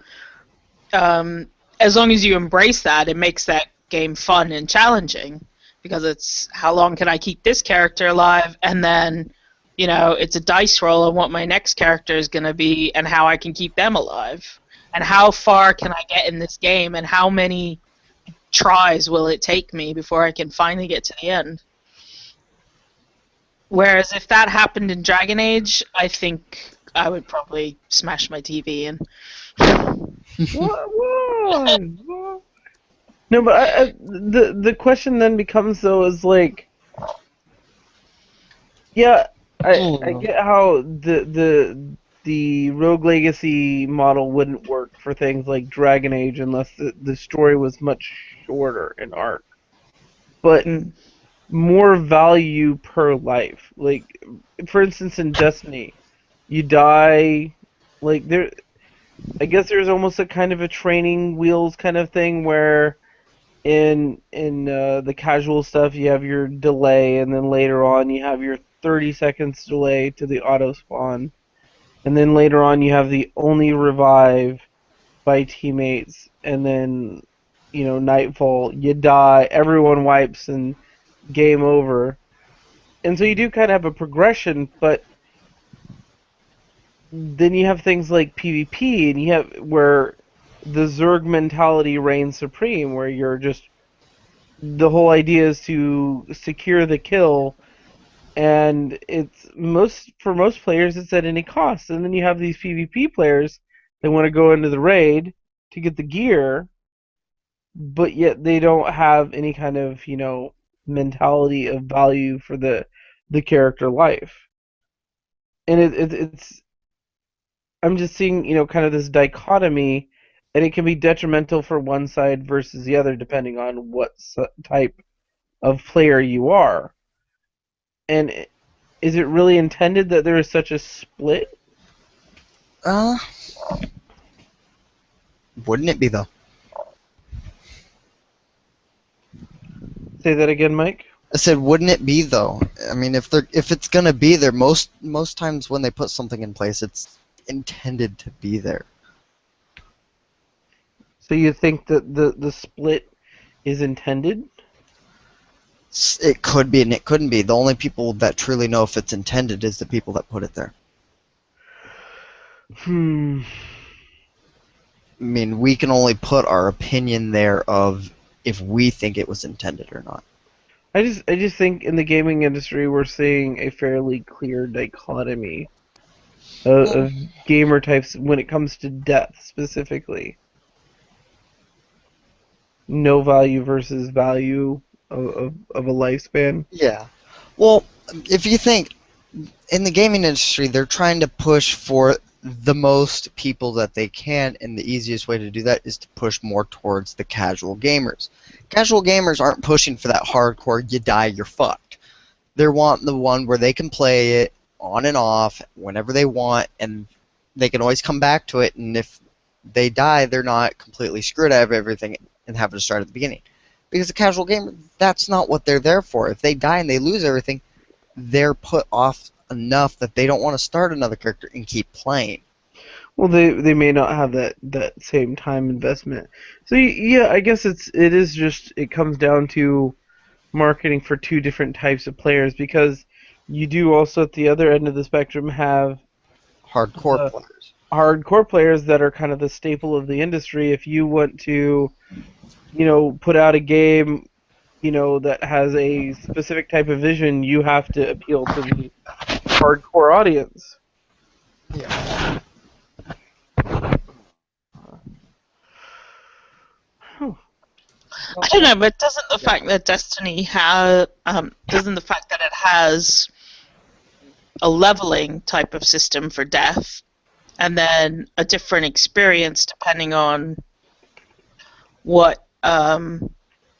as long as you embrace that, it makes that game fun and challenging, because it's how long can I keep this character alive, and then it's a dice roll on what my next character is going to be and how I can keep them alive, and how far can I get in this game, and how many tries will it take me before I can finally get to the end. Whereas if that happened in Dragon Age, I think I would probably smash my TV in. What? No, but the question then becomes, though, is like, yeah, I get how the Rogue Legacy model wouldn't work for things like Dragon Age unless the story was much shorter in arc. But more value per life. Like, for instance, in Destiny, you die, like, I guess there's almost a kind of a training wheels kind of thing where in the casual stuff you have your delay, and then later on you have your 30 seconds delay to the auto spawn, and then later on you have the only revive by teammates, and then nightfall, you die, everyone wipes, and game over. And so you do kind of have a progression, but then you have things like PvP, and you have where the Zerg mentality reigns supreme, where you're just, the whole idea is to secure the kill, and for most players it's at any cost. And then you have these PvP players that want to go into the raid to get the gear, but yet they don't have any kind of mentality of value for the character life. And it's I'm just seeing kind of this dichotomy, and it can be detrimental for one side versus the other depending on what type of player you are. And is it really intended that there is such a split? Wouldn't it be, though? Say that again, Mike. I said, wouldn't it be, though? I mean, if it's gonna be there, most times when they put something in place, it's intended to be there. So you think that the split is intended? It could be, and it couldn't be. The only people that truly know if it's intended is the people that put it there. I mean, we can only put our opinion there of if we think it was intended or not. I just think in the gaming industry we're seeing a fairly clear dichotomy of gamer types when it comes to death specifically. No value versus value of a lifespan. Yeah. Well, if you think in the gaming industry, they're trying to push for the most people that they can, and the easiest way to do that is to push more towards the casual gamers. Casual gamers aren't pushing for that hardcore, you die, you're fucked. They want the one where they can play it on and off whenever they want, and they can always come back to it, and if they die, they're not completely screwed out of everything and having to start at the beginning. Because the casual gamer, that's not what they're there for. If they die and they lose everything, they're put off enough that they don't want to start another character and keep playing. Well, they may not have that same time investment. So yeah, I guess it comes down to marketing for two different types of players, because you do also at the other end of the spectrum have Hardcore players. hardcore players that are kind of the staple of the industry. If you want to, put out a game, that has a specific type of vision, you have to appeal to the hardcore audience. Yeah. I don't know, but doesn't the fact that Destiny doesn't the fact that it has a leveling type of system for death, and then a different experience depending on what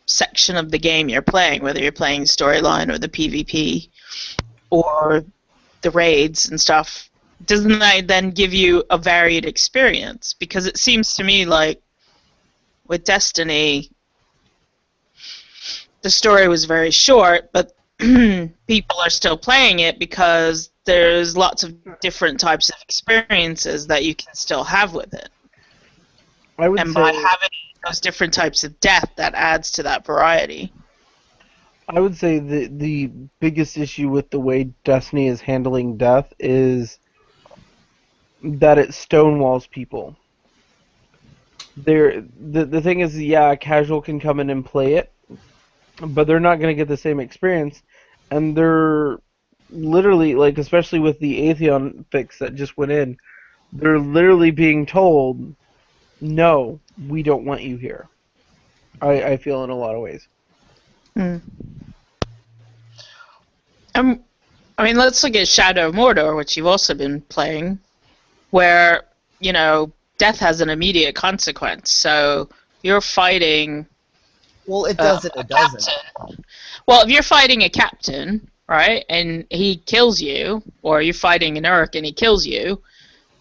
section of the game you're playing, whether you're playing storyline or the PvP or the raids and stuff, doesn't that then give you a varied experience? Because it seems to me like with Destiny, the story was very short, but people are still playing it because there's lots of different types of experiences that you can still have with it. And by having those different types of death, that adds to that variety. I would say the biggest issue with the way Destiny is handling death is that it stonewalls people. The thing is, yeah, casual can come in and play it, but they're not going to get the same experience, and they're literally, like, especially with the Atheon fix that just went in, they're literally being told, no, we don't want you here. I feel in a lot of ways. I mean, let's look at Shadow of Mordor, which you've also been playing, where, death has an immediate consequence. So you're fighting... Well, it does it doesn't. Well, if you're fighting a captain, right, and he kills you, or you're fighting an Uruk and he kills you,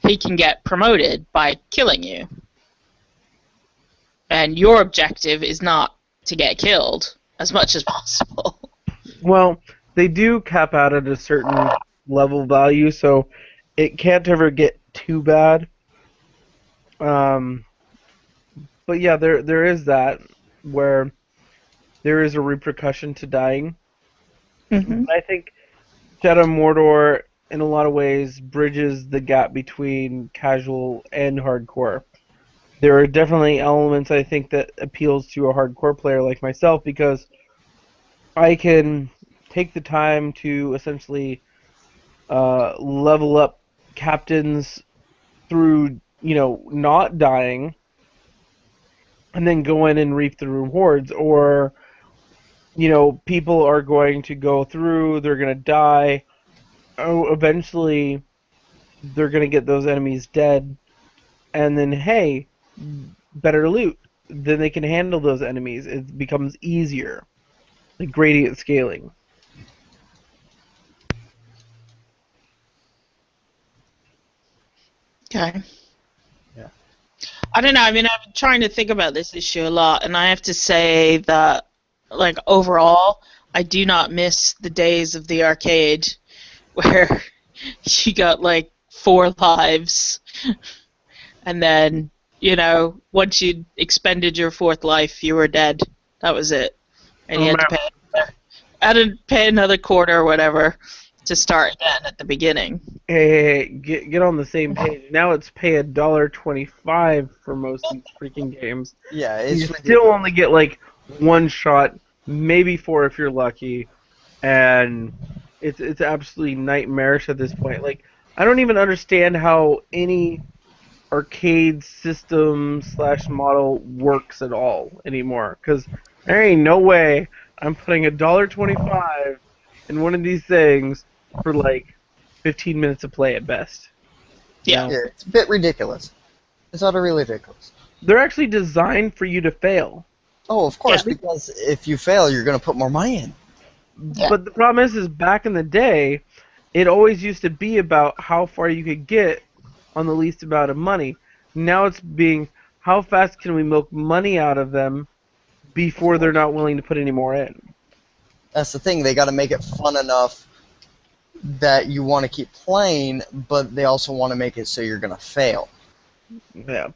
he can get promoted by killing you. And your objective is not to get killed as much as possible. Well, they do cap out at a certain level value, so it can't ever get too bad. But yeah, there is that, where there is a repercussion to dying. Mm-hmm. I think Shadow of Mordor, in a lot of ways, bridges the gap between casual and hardcore. There are definitely elements, I think, that appeals to a hardcore player like myself, because I can take the time to essentially level up captains through, not dying, and then go in and reap the rewards. Or, people are going to go through, they're going to die. Oh, eventually, they're going to get those enemies dead, and then, hey, better loot. Then they can handle those enemies. It becomes easier. Like gradient scaling. Okay. Yeah. I don't know. I mean, I've been trying to think about this issue a lot, and I have to say that, like, overall, I do not miss the days of the arcade where you got, like, 4 lives, and then, once you'd expended your 4th life, you were dead. That was it. And you had to pay another quarter or whatever to start again at the beginning. Hey, get on the same page. Now it's pay $1.25 for most of these freaking games. Yeah, You still only get like 1 shot, maybe 4 if you're lucky, and it's absolutely nightmarish at this point. Like, I don't even understand how any arcade system / model works at all anymore, because there ain't no way I'm putting $1.25 in one of these things for like 15 minutes of play at best. Yeah. Yeah, it's a bit ridiculous. It's utterly ridiculous. They're actually designed for you to fail. Oh, of course, Yeah. because if you fail, you're going to put more money in. Yeah. But the problem is back in the day, it always used to be about how far you could get on the least amount of money. Now it's being how fast can we milk money out of them before they're not willing to put any more in. That's the thing. They got to make it fun enough that you want to keep playing, but they also want to make it so you're going to fail. Yeah.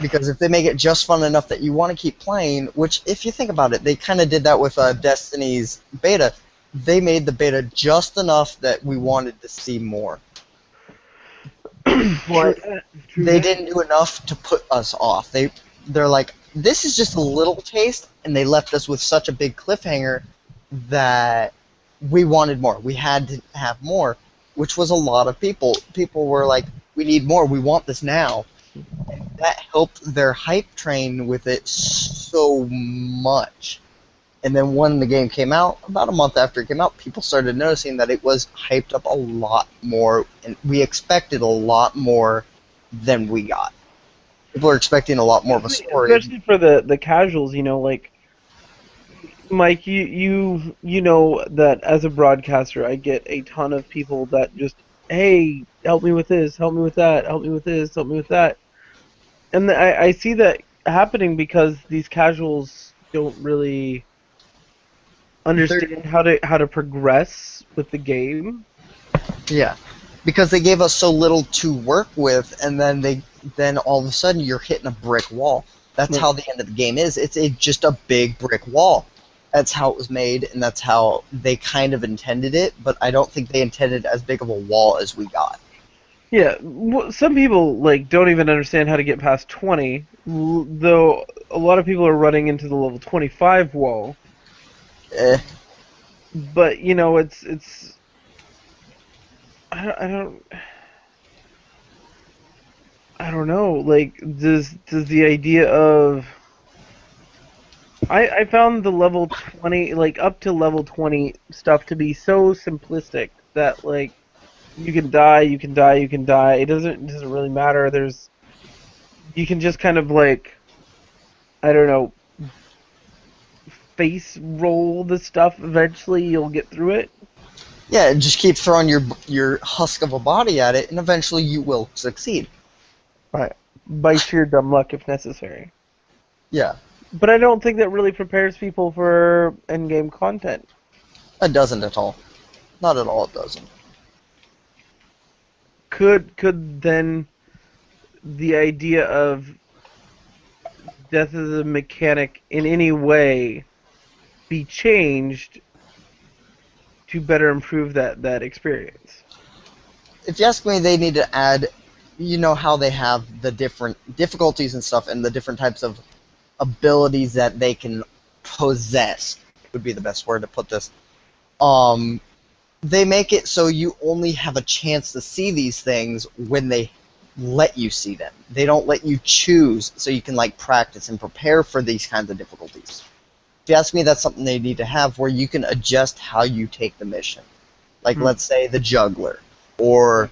Because if they make it just fun enough that you want to keep playing, which, if you think about it, they kind of did that with Destiny's beta. They made the beta just enough that we wanted to see more. But they didn't do enough to put us off. They're like, this is just a little taste, and they left us with such a big cliffhanger that we wanted more. We had to have more, which was a lot of people. People were like, we need more. We want this now. And that helped their hype train with it so much. And then when the game came out, about a month after it came out, people started noticing that it was hyped up a lot more, and we expected a lot more than we got. People are expecting a lot more of a story. Especially for the casuals, you know, like Mike, you know that as a broadcaster, I get a ton of people that just, hey, help me with this, help me with that, help me with this, help me with that. And I see that happening because these casuals don't really understand how to progress with the game. Yeah, because they gave us so little to work with, and then all of a sudden you're hitting a brick wall. That's Right. how the end of the game is. It's just a big brick wall. That's how it was made, and that's how they kind of intended it, but I don't think they intended as big of a wall as we got. Yeah, some people like don't even understand how to get past 20, though a lot of people are running into the level 25 wall. Eh, But you know, it's I don't know. Like, does the idea of I found the level 20, like up to level 20 stuff to be so simplistic that like you can die, you can die, you can die. It doesn't really matter. You can just kind of like, I don't know, face roll the stuff. Eventually, you'll get through it. yeah, just keep throwing your husk of a body at it, and eventually you will succeed. Right. By sheer dumb luck, if necessary. Yeah, But I don't think that really prepares people for endgame content. it doesn't at all. Not at all, it doesn't. Could then the idea of death as a mechanic in any way be changed to better improve that experience? If you ask me, they need to add, you know how they have the different difficulties and stuff, and the different types of abilities that they can possess, would be the best word to put this. They make it so you only have a chance to see these things when they let you see them. They don't let you choose, so you can like practice and prepare for these kinds of difficulties. If you ask me, that's something they need to have, where you can adjust how you take the mission. Like, let's say the juggler, or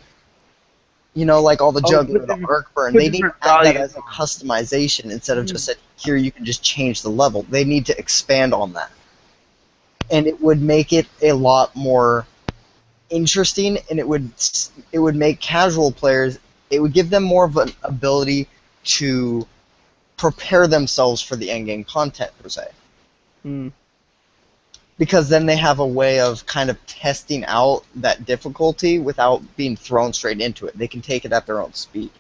like all the juggler, the arc burn. They need to add that as a customization instead of just saying, here you can just change the level. They need to expand on that. And it would make it a lot more interesting, and it would make casual players, it would give them more of an ability to prepare themselves for the endgame content, per se. Because then they have a way of kind of testing out that difficulty without being thrown straight into it. They can take it at their own speed.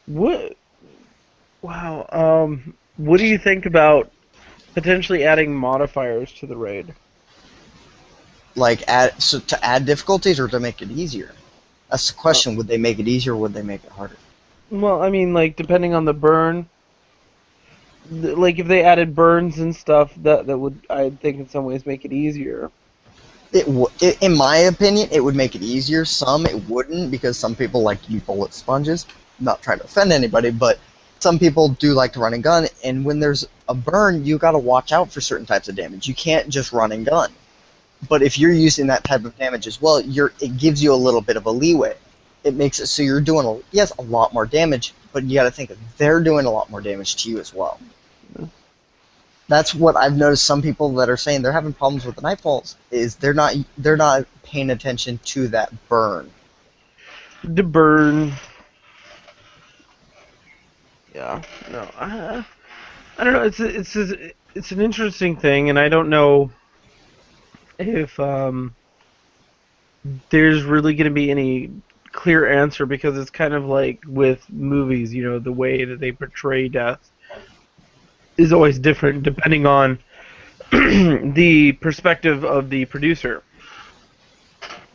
What? Wow. What do you think about potentially adding modifiers to the raid? Like, to add difficulties or to make it easier? That's the question. Would they make it easier or would they make it harder? Well, I mean, like, depending on the burn, like, if they added burns and stuff, that would, I think, in some ways make it easier. In my opinion, it would make it easier. Some it wouldn't, because some people like to use bullet sponges. I'm not trying to offend anybody, but some people do like to run and gun, and when there's a burn, you got to watch out for certain types of damage. You can't just run and gun. But if you're using that type of damage as well, it gives you a little bit of a leeway. It makes it so you're doing a lot more damage, but you got to think that they're doing a lot more damage to you as well. That's what I've noticed. Some people that are saying they're having problems with the Nightfalls is they're not paying attention to that burn. The burn. Yeah. No. I don't know. It's an interesting thing, and I don't know if there's really going to be any clear answer, because it's kind of like with movies. You know, the way that they portray death is always different depending on the perspective of the producer.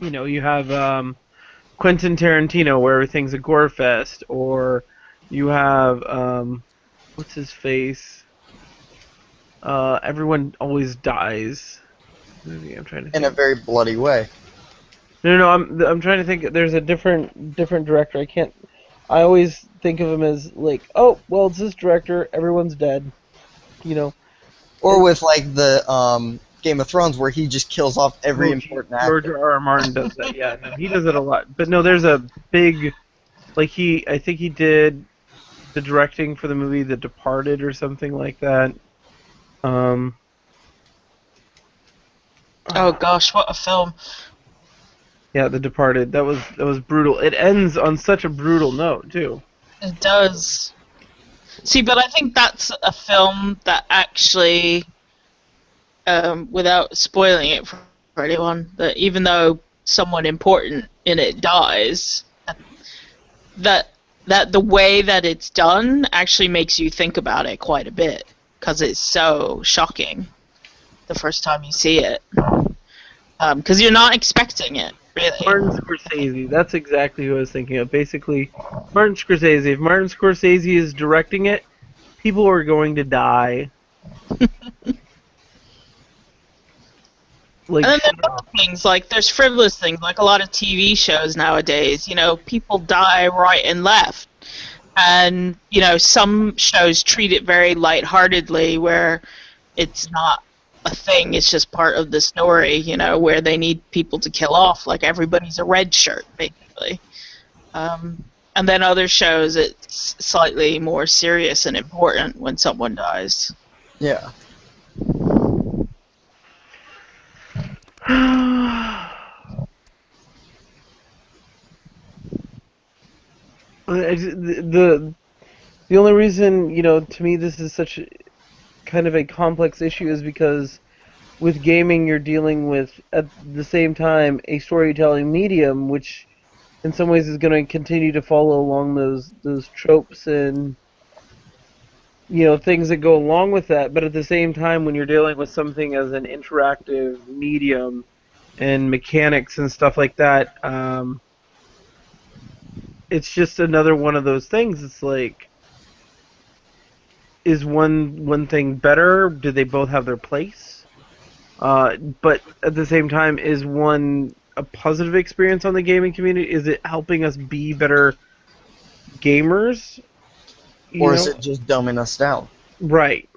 You know, you have Quentin Tarantino, where everything's a gore fest, or you have what's his face? Everyone always dies. Maybe I'm trying to think. In a very bloody way. No, I'm trying to think. There's a different director. I always think of him as like, oh, well, it's this director. Everyone's dead. You know. Or with like the Game of Thrones, where he just kills off every important actor. George R. Martin does that. Yeah, no, he does it a lot. But no, there's a big, like I think he did the directing for the movie The Departed or something like that. Oh gosh, what a film! Yeah, The Departed. That was brutal. It ends on such a brutal note too. It does. See, but I think that's a film that actually, without spoiling it for anyone, that even though someone important in it dies, that the way that it's done actually makes you think about it quite a bit, because it's so shocking the first time you see it, because you're not expecting it, really. Martin Scorsese, that's exactly who I was thinking of. Basically, Martin Scorsese. If Martin Scorsese is directing it, people are going to die. And then there's other things, like there's frivolous things, like a lot of TV shows nowadays. You know, people die right and left. And, you know, some shows treat it very lightheartedly, where it's not a thing, it's just part of the story, you know, where they need people to kill off, like Everybody's a Red Shirt, basically. And then other shows, it's slightly more serious and important when someone dies. Yeah. The only reason, you know, to me this is such kind of a complex issue is because with gaming you're dealing with, at the same time, a storytelling medium, which in some ways is going to continue to follow along those tropes and, you know, things that go along with that. But at the same time, when you're dealing with something as an interactive medium and mechanics and stuff like that, it's just another one of those things. It's like, is one thing better? Do they both have their place? But at the same time, is one a positive experience on the gaming community? Is it helping us be better gamers? Or is it just dumbing us down? Right.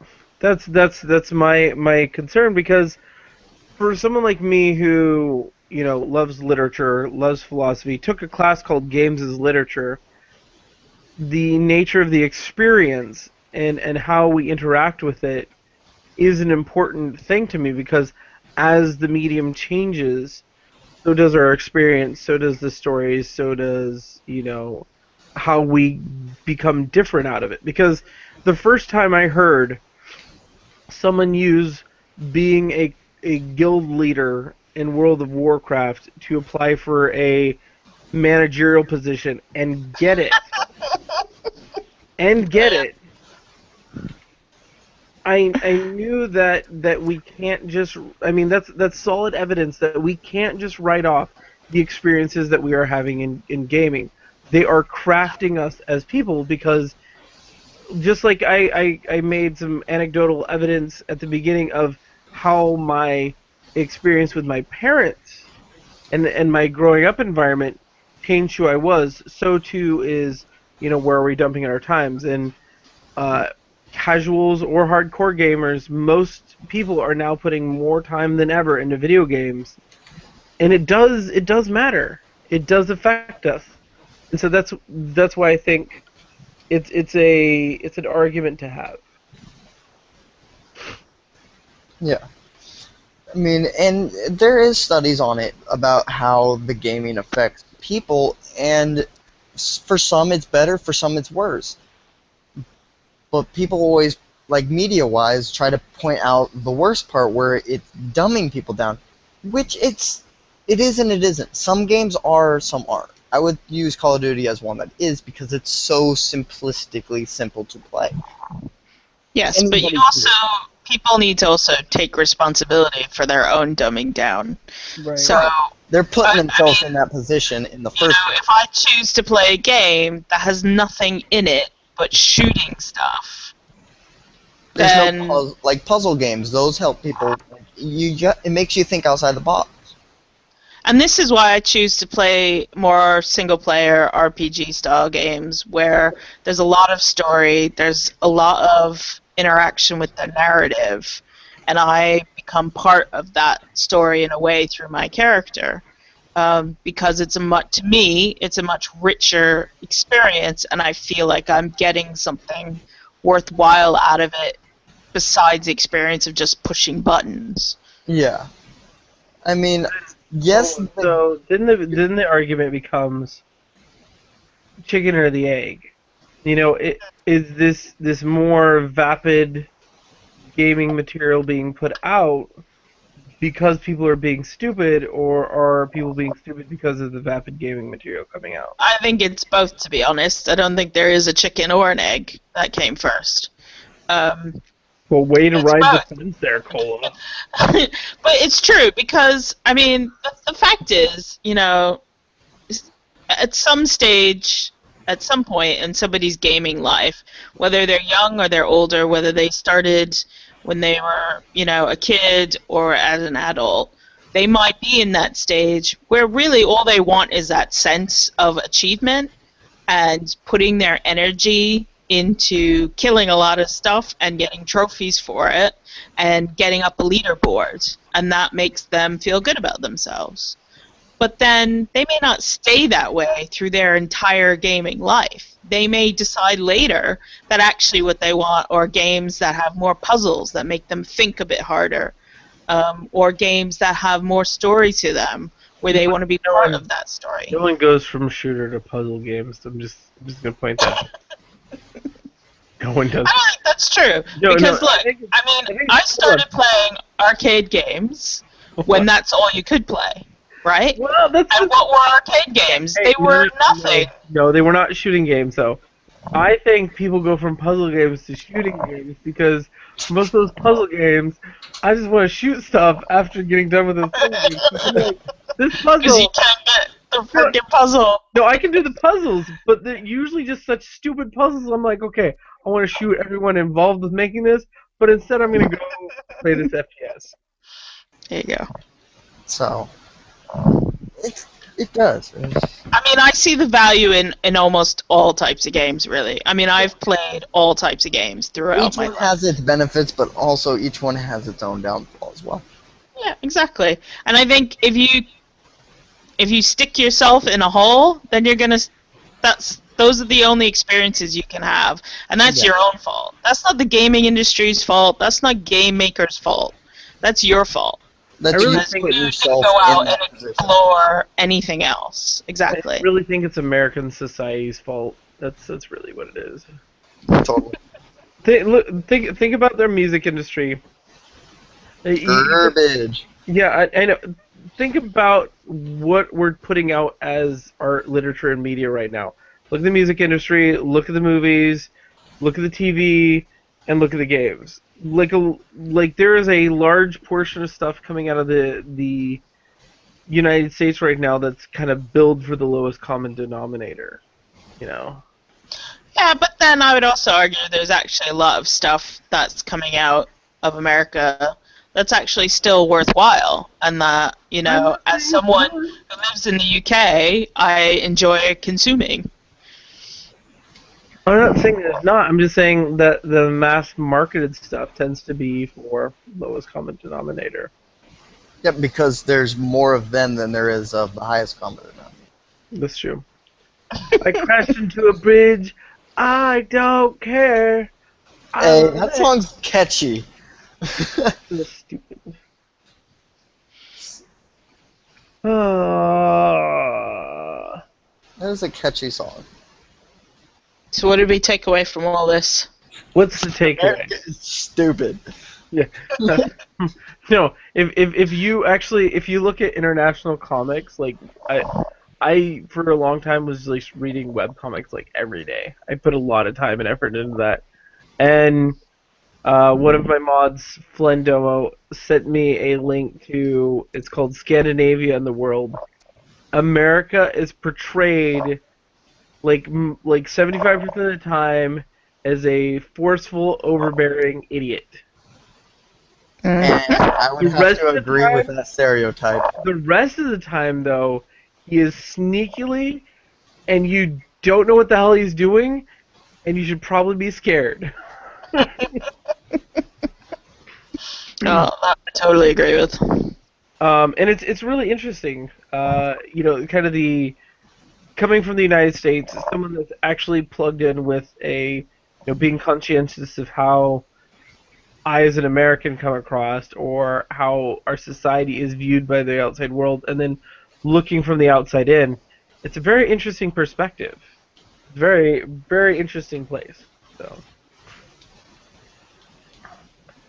That's my concern, because for someone like me who, you know, loves literature, loves philosophy, took a class called Games as Literature, the nature of the experience and how we interact with it is an important thing to me, because as the medium changes, so does our experience, so does the stories, so does, you know, how we become different out of it. Because the first time I heard someone use being a guild leader in World of Warcraft to apply for a managerial position and get it, I knew that we can't just, I mean, that's solid evidence that we can't just write off the experiences that we are having in gaming. They are crafting us as people, because just like I made some anecdotal evidence at the beginning of how my experience with my parents and my growing up environment changed who I was, so too is, you know, where are we dumping our times. And casuals or hardcore gamers, most people are now putting more time than ever into video games, and it does matter. It does affect us, and so that's why I think it's an argument to have. Yeah. I mean, and there is studies on it about how the gaming affects people, and for some it's better, for some it's worse. But people always, like media-wise, try to point out the worst part where it's dumbing people down, which it is and it isn't. Some games are, some aren't. I would use Call of Duty as one that is because it's so simplistically simple to play. Yes, Anybody but can do it. people need to also take responsibility for their own dumbing down. Right. So, They're putting I themselves mean, in that position in the you know, first place. if I choose to play a game that has nothing in it but shooting stuff, There's then no puzzle games. Those help people. It makes you think outside the box. and this is why I choose to play more single-player RPG-style games where there's a lot of story, there's a lot of interaction with the narrative, and I become part of that story in a way through my character. Because to me, it's a much richer experience, and I feel like I'm getting something worthwhile out of it besides the experience of just pushing buttons. Yeah. I mean, yes. So then the argument becomes chicken or the egg. You know, is this more vapid gaming material being put out because people are being stupid, or are people being stupid because of the vapid gaming material coming out? I think it's both, to be honest. I don't think there is a chicken or an egg that came first. Well, way to It's ride both. the fence there, Cola. But it's true because, I mean, the fact is, you know, at some stage, at some point in somebody's gaming life, whether they're young or they're older, whether they started when they were, you know, a kid or as an adult, they might be in that stage where really all they want is that sense of achievement and putting their energy into killing a lot of stuff and getting trophies for it and getting up a leaderboard, and that makes them feel good about themselves. But then they may not stay that way through their entire gaming life. They may decide later that actually what they want are games that have more puzzles, that make them think a bit harder, or games that have more story to them, where they want to be part of that story. No one goes from shooter to puzzle games. I'm just gonna point that out. No one does. I don't think that's true. No, because no, look, I started playing arcade games when that's all you could play, right? Well, that's And what were arcade games? They were nothing. No, they were not shooting games, though. I think people go from puzzle games to shooting games because most of those puzzle games, I just want to shoot stuff after getting done with those puzzle games. Like, this Because puzzle. you can't get the freaking puzzle. No, I can do the puzzles, but they're usually just such stupid puzzles. I'm like, okay, I want to shoot everyone involved with making this, but instead I'm going to go play this FPS. There you go. So, it does. I mean, I see the value in almost all types of games, really. I mean, I've played all types of games throughout Each my one life. has its benefits, but also each one has its own downfall as well. Yeah, exactly. And I think if you stick yourself in a hole, then you're gonna. Those are the only experiences you can have, and that's Yeah. your own fault. That's not the gaming industry's fault. That's not game makers' fault. That's your fault. That I really you think put You yourself can go out in that and position. explore anything else. Exactly. I really think it's American society's fault. That's really what it is. Totally. Think about their music industry. Garbage. Yeah, I know. Think about what we're putting out as art, literature, and media right now. Look at the music industry, look at the movies, look at the TV, and look at the games. Like there is a large portion of stuff coming out of the United States right now that's kind of billed for the lowest common denominator. You know. Yeah, but then I would also argue there's actually a lot of stuff that's coming out of America that's actually still worthwhile, and that, you know, as someone who lives in the UK, I enjoy consuming. I'm not saying there's not. I'm just saying that the mass marketed stuff tends to be for lowest common denominator. Yep, because there's more of them than there is of the highest common denominator. That's true. I crashed into a bridge. I don't care. Hey, that song's catchy. That's stupid. That is a catchy song. So what did we take away from all this? What's the takeaway? It's stupid. Yeah. No, if you look at international comics, like I for a long time was like reading webcomics like every day. I put a lot of time and effort into that. And one of my mods, Flendomo, sent me a link to, it's called Scandinavia and the World. America is portrayed like 75% of the time as a forceful, overbearing idiot. And I would The have rest to of the agree with time- that stereotype. The rest of the time, though, he is sneakily, and you don't know what the hell he's doing, and you should probably be scared. Oh, that I totally agree with. And it's really interesting. Kind of the coming from the United States, someone that's actually plugged in with being conscientious of how I as an American come across, or how our society is viewed by the outside world, and then looking from the outside in. It's a very interesting perspective. Very, very interesting place. So.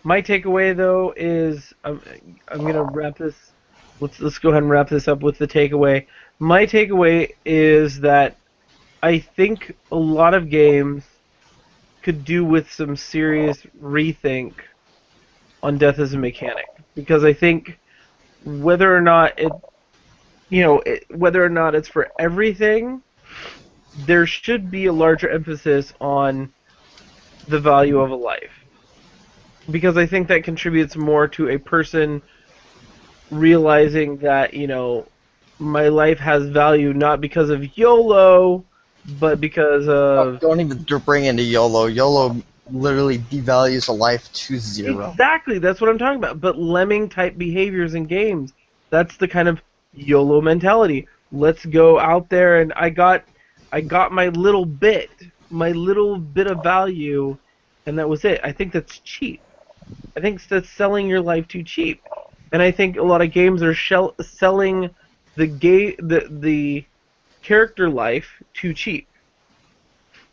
My takeaway, though, is I'm gonna wrap this. Let's go ahead and wrap this up with the takeaway. My takeaway is that I think a lot of games could do with some serious rethink on death as a mechanic, because I think whether or not whether or not it's for everything, there should be a larger emphasis on the value of a life. Because I think that contributes more to a person realizing that, my life has value not because of YOLO, but because of... Don't even bring into YOLO. YOLO literally devalues a life to zero. Exactly, that's what I'm talking about. But lemming-type behaviors in games, that's the kind of YOLO mentality. Let's go out there, and I got my little bit of value, and that was it. I think that's cheap. I think that's selling your life too cheap, and I think a lot of games are selling the character life too cheap.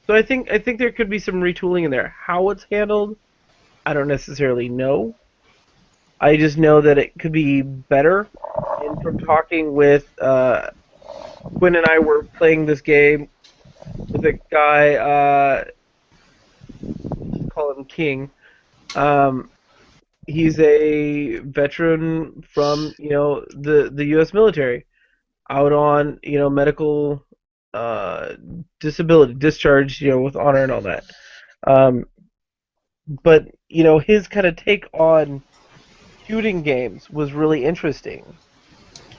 So I think there could be some retooling in there. How it's handled, I don't necessarily know. I just know that it could be better. And from talking with Quinn and I were playing this game with a guy, let's call him King. He's a veteran from the U.S. military, out on medical disability, discharged with honor and all that. But his kind of take on shooting games was really interesting,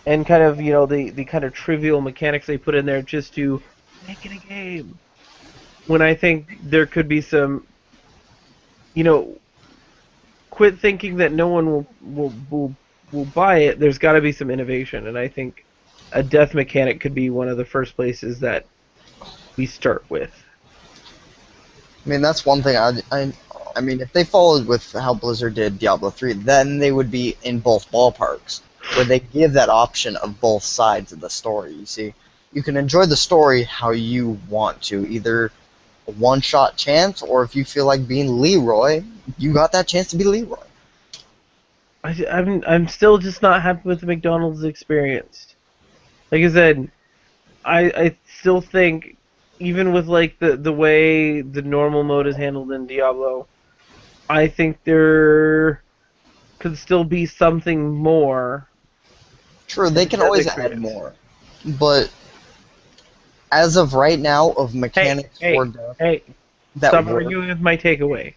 and kind of the kind of trivial mechanics they put in there just to make it a game. When I think there could be some, quit thinking that no one will buy it. There's got to be some innovation, and I think a death mechanic could be one of the first places that we start with. I mean, that's one thing. I mean, if they followed with how Blizzard did Diablo 3, then they would be in both ballparks, where they give that option of both sides of the story. You see, you can enjoy the story how you want to, either a one-shot chance, or if you feel like being Leroy, you got that chance to be Leroy. I'm still just not happy with the McDonald's experience. Like I said, I still think, even with like the way the normal mode is handled in Diablo, I think there could still be something more. True, they can always add more, but as of right now, of mechanics for death, Stop arguing with my takeaway.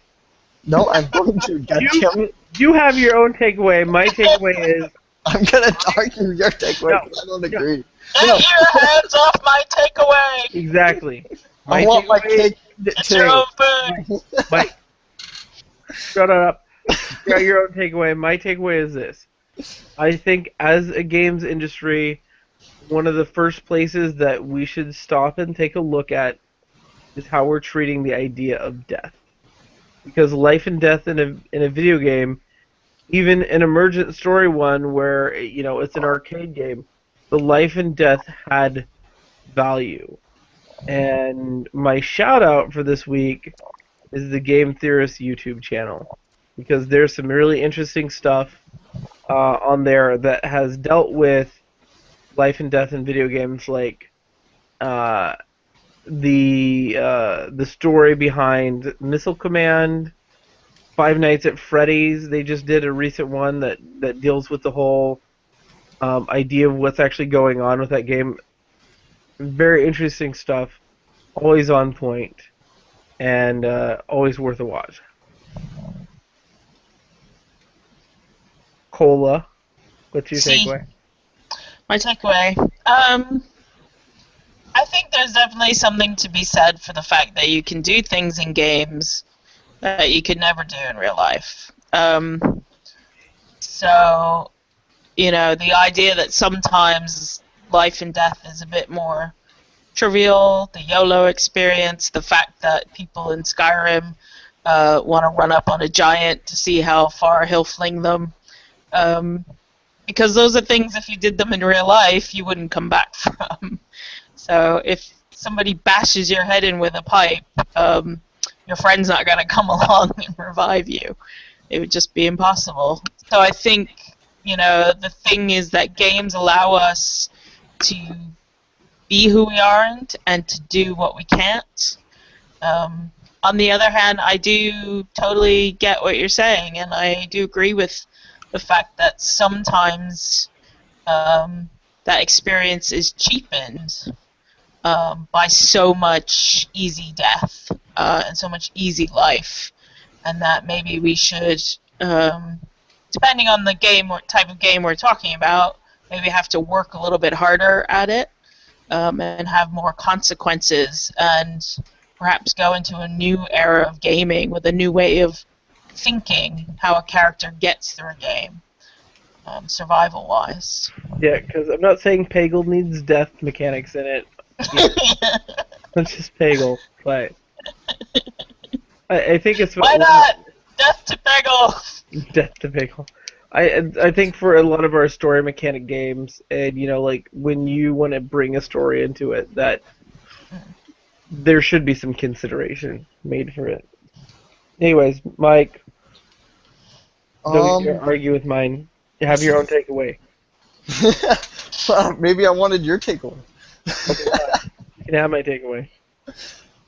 No, I'm going to. Gotcha. You have your own takeaway. My takeaway is... I'm going to argue your takeaway because I don't agree. Get your hands off my takeaway! Exactly. I want my cake It's your own food. Mike, shut up. You got your own takeaway. My takeaway is this. I think as a games industry, one of the first places that we should stop and take a look at is how we're treating the idea of death. Because life and death in a video game, even an emergent story one where it's an arcade game, the life and death had value. And my shout out for this week is the Game Theorist YouTube channel, because there's some really interesting stuff on there that has dealt with life and death in video games, like the story behind Missile Command, Five Nights at Freddy's. They just did a recent one that deals with the whole idea of what's actually going on with that game. Very interesting stuff, always on point, and always worth a watch. Cola, what's your takeaway? My takeaway. I think there's definitely something to be said for the fact that you can do things in games that you could never do in real life. So, the idea that sometimes life and death is a bit more trivial, the YOLO experience, the fact that people in Skyrim want to run up on a giant to see how far he'll fling them. Because those are things, if you did them in real life, you wouldn't come back from. So if somebody bashes your head in with a pipe, your friend's not going to come along and revive you. It would just be impossible. So I think, the thing is that games allow us to be who we aren't and to do what we can't. On the other hand, I do totally get what you're saying, and I do agree with the fact that sometimes that experience is cheapened by so much easy death and so much easy life, and that maybe we should, depending on the game or type of game we're talking about, maybe have to work a little bit harder at it and have more consequences, and perhaps go into a new era of gaming with a new way of thinking how a character gets through a game, survival-wise. Yeah, because I'm not saying Peggle needs death mechanics in it. It's just Peggle, but I think it's... Why not? Death to Peggle! Death to Peggle. I think for a lot of our story mechanic games, and like when you want to bring a story into it, that there should be some consideration made for it. Anyways, Mike, don't argue with mine. You have your own takeaway. Maybe I wanted your takeaway. Okay, you can have my takeaway.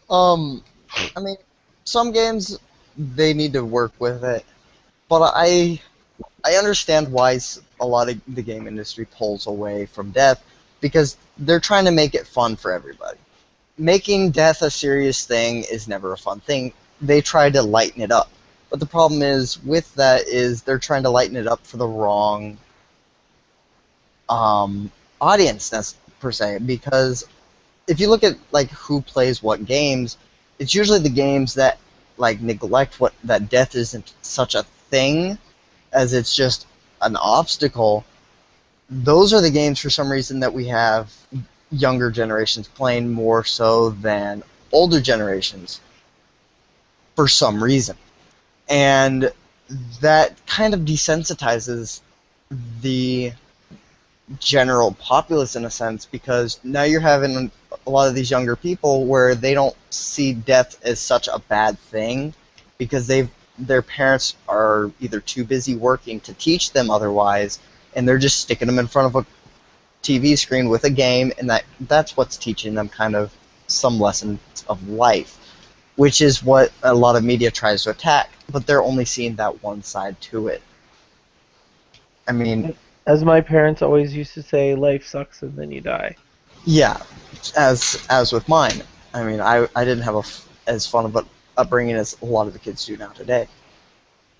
I mean, some games, they need to work with it, but I understand why a lot of the game industry pulls away from death, because they're trying to make it fun for everybody. Making death a serious thing is never a fun thing. They try to lighten it up. But the problem is with that is they're trying to lighten it up for the wrong audience, per se. Because if you look at who plays what games, it's usually the games that neglect that death isn't such a thing, as it's just an obstacle. Those are the games, for some reason, that we have younger generations playing more so than older generations, for some reason. And that kind of desensitizes the general populace in a sense, because now you're having a lot of these younger people where they don't see death as such a bad thing, because their parents are either too busy working to teach them otherwise, and they're just sticking them in front of a TV screen with a game, and that's what's teaching them kind of some lessons of life, which is what a lot of media tries to attack, but they're only seeing that one side to it. I mean... As my parents always used to say, life sucks and then you die. Yeah, as with mine. I mean, I didn't have as fun of an upbringing as a lot of the kids do now today.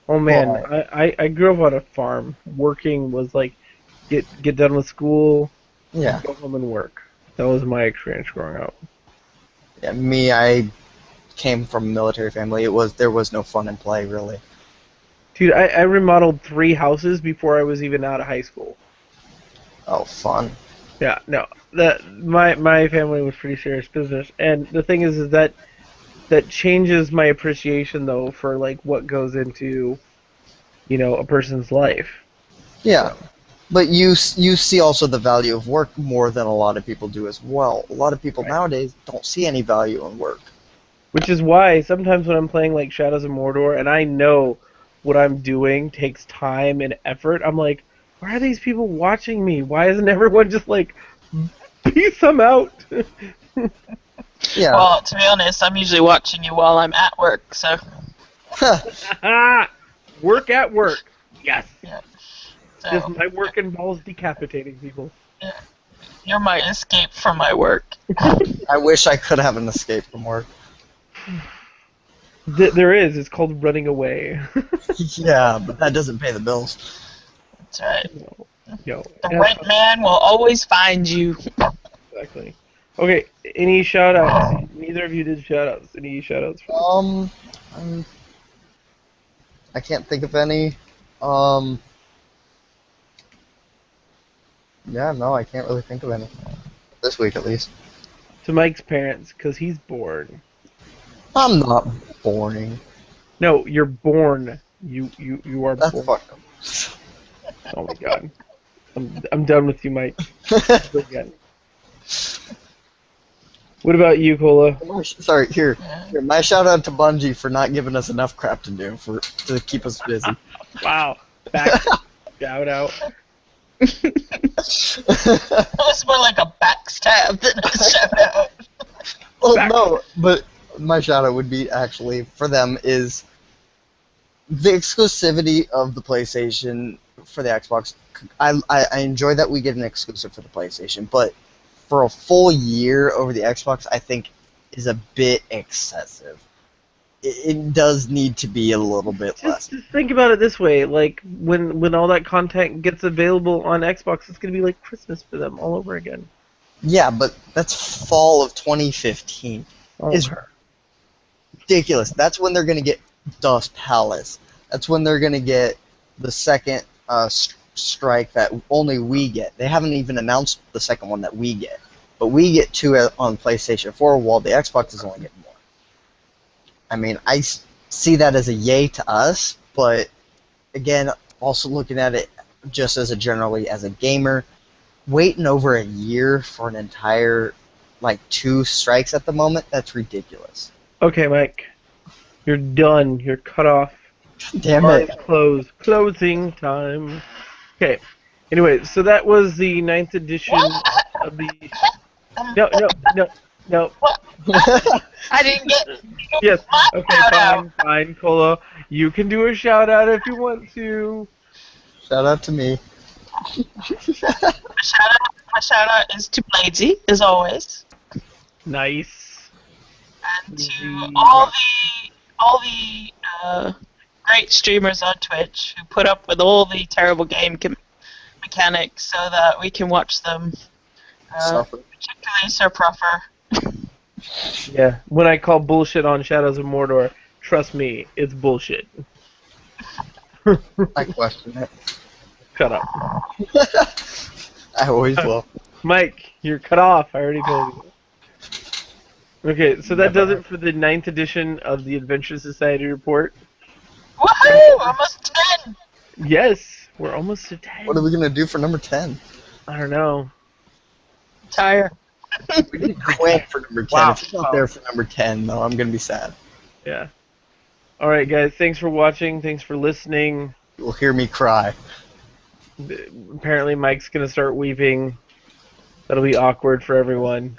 Oh man, I grew up on a farm. Working was get done with school, go home and work. That was my experience growing up. Yeah, me, I came from a military family. There was no fun and play really. Dude, I remodeled 3 houses before I was even out of high school. Oh, fun. Yeah, no. My family was pretty serious business, and the thing is that changes my appreciation though for like what goes into, a person's life. Yeah. But you see also the value of work more than a lot of people do as well. A lot of people nowadays don't see any value in work. Which is why sometimes when I'm playing like Shadows of Mordor and I know what I'm doing takes time and effort, I'm like, why are these people watching me? Why isn't everyone just like, peace them out? Yeah. Well, to be honest, I'm usually watching you while I'm at work, so. Work at work. Yes. Yeah. So, Just my work involves decapitating people. yeah. You're my escape from my work. I wish I could have an escape from work. There is. It's called running away. Yeah, but that doesn't pay the bills. That's right. Yo. The rent man will always find you. Exactly. Okay, any shout-outs? Neither of you did shout-outs. Any shout-outs? I can't think of any. Yeah, no, I can't really think of any. This week, at least. To Mike's parents, because he's born. I'm not boring. No, you're born. You are That's born. fucked up. Oh my god. I'm done with you, Mike. Go again. What about you, Cola? Sorry, here. My shout out to Bungie for not giving us enough crap to do to keep us busy. Wow. Back shout out. That was more like a backstab than a shout out. Well, no, but my shout out would be actually for them is the exclusivity of the PlayStation for the Xbox. I enjoy that we get an exclusive for the PlayStation, but for a full year over the Xbox, I think is a bit excessive. It does need to be a little bit less. Just think about it this way: like when all that content gets available on Xbox, it's gonna be like Christmas for them all over again. Yeah, but that's fall of 2015. Oh, It's ridiculous. That's when they're gonna get Dust Palace. That's when they're gonna get the second strike that only we get. They haven't even announced the second one that we get, but we get 2 on PlayStation 4, while the Xbox is only getting 1. I mean, I see that as a yay to us, but again, also looking at it just as a gamer, waiting over a year for an entire 2 strikes at the moment, that's ridiculous. Okay, Mike. You're done. You're cut off. Damn it. Closing time. Okay. Anyway, so that was the 9th edition of the... No. I didn't get. Yes. My Okay, shout-out. fine, Cola. You can do a shout-out if you want to. Shout out to me. My shout out is to Bladesy, as always, Nice. and to all the great streamers on Twitch who put up with all the terrible game mechanics so that we can watch them. Suffer. Particularly Sir Proffer. Yeah, when I call bullshit on Shadows of Mordor, trust me, it's bullshit. I question it. Shut up. I always will. Mike, you're cut off. I already told you. Okay, so that does it for the 9th edition of the Adventure Society Report. Woohoo! Almost 10! Yes, we're almost to 10. What are we gonna do for number 10? I don't know. Tire. We need Quinn for number 10. Wow. If he's not there for number 10, though, I'm gonna be sad. Yeah. Alright, guys, thanks for watching. Thanks for listening. You'll hear me cry. Apparently, Mike's going to start weeping. That'll be awkward for everyone.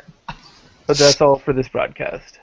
But that's all for this broadcast.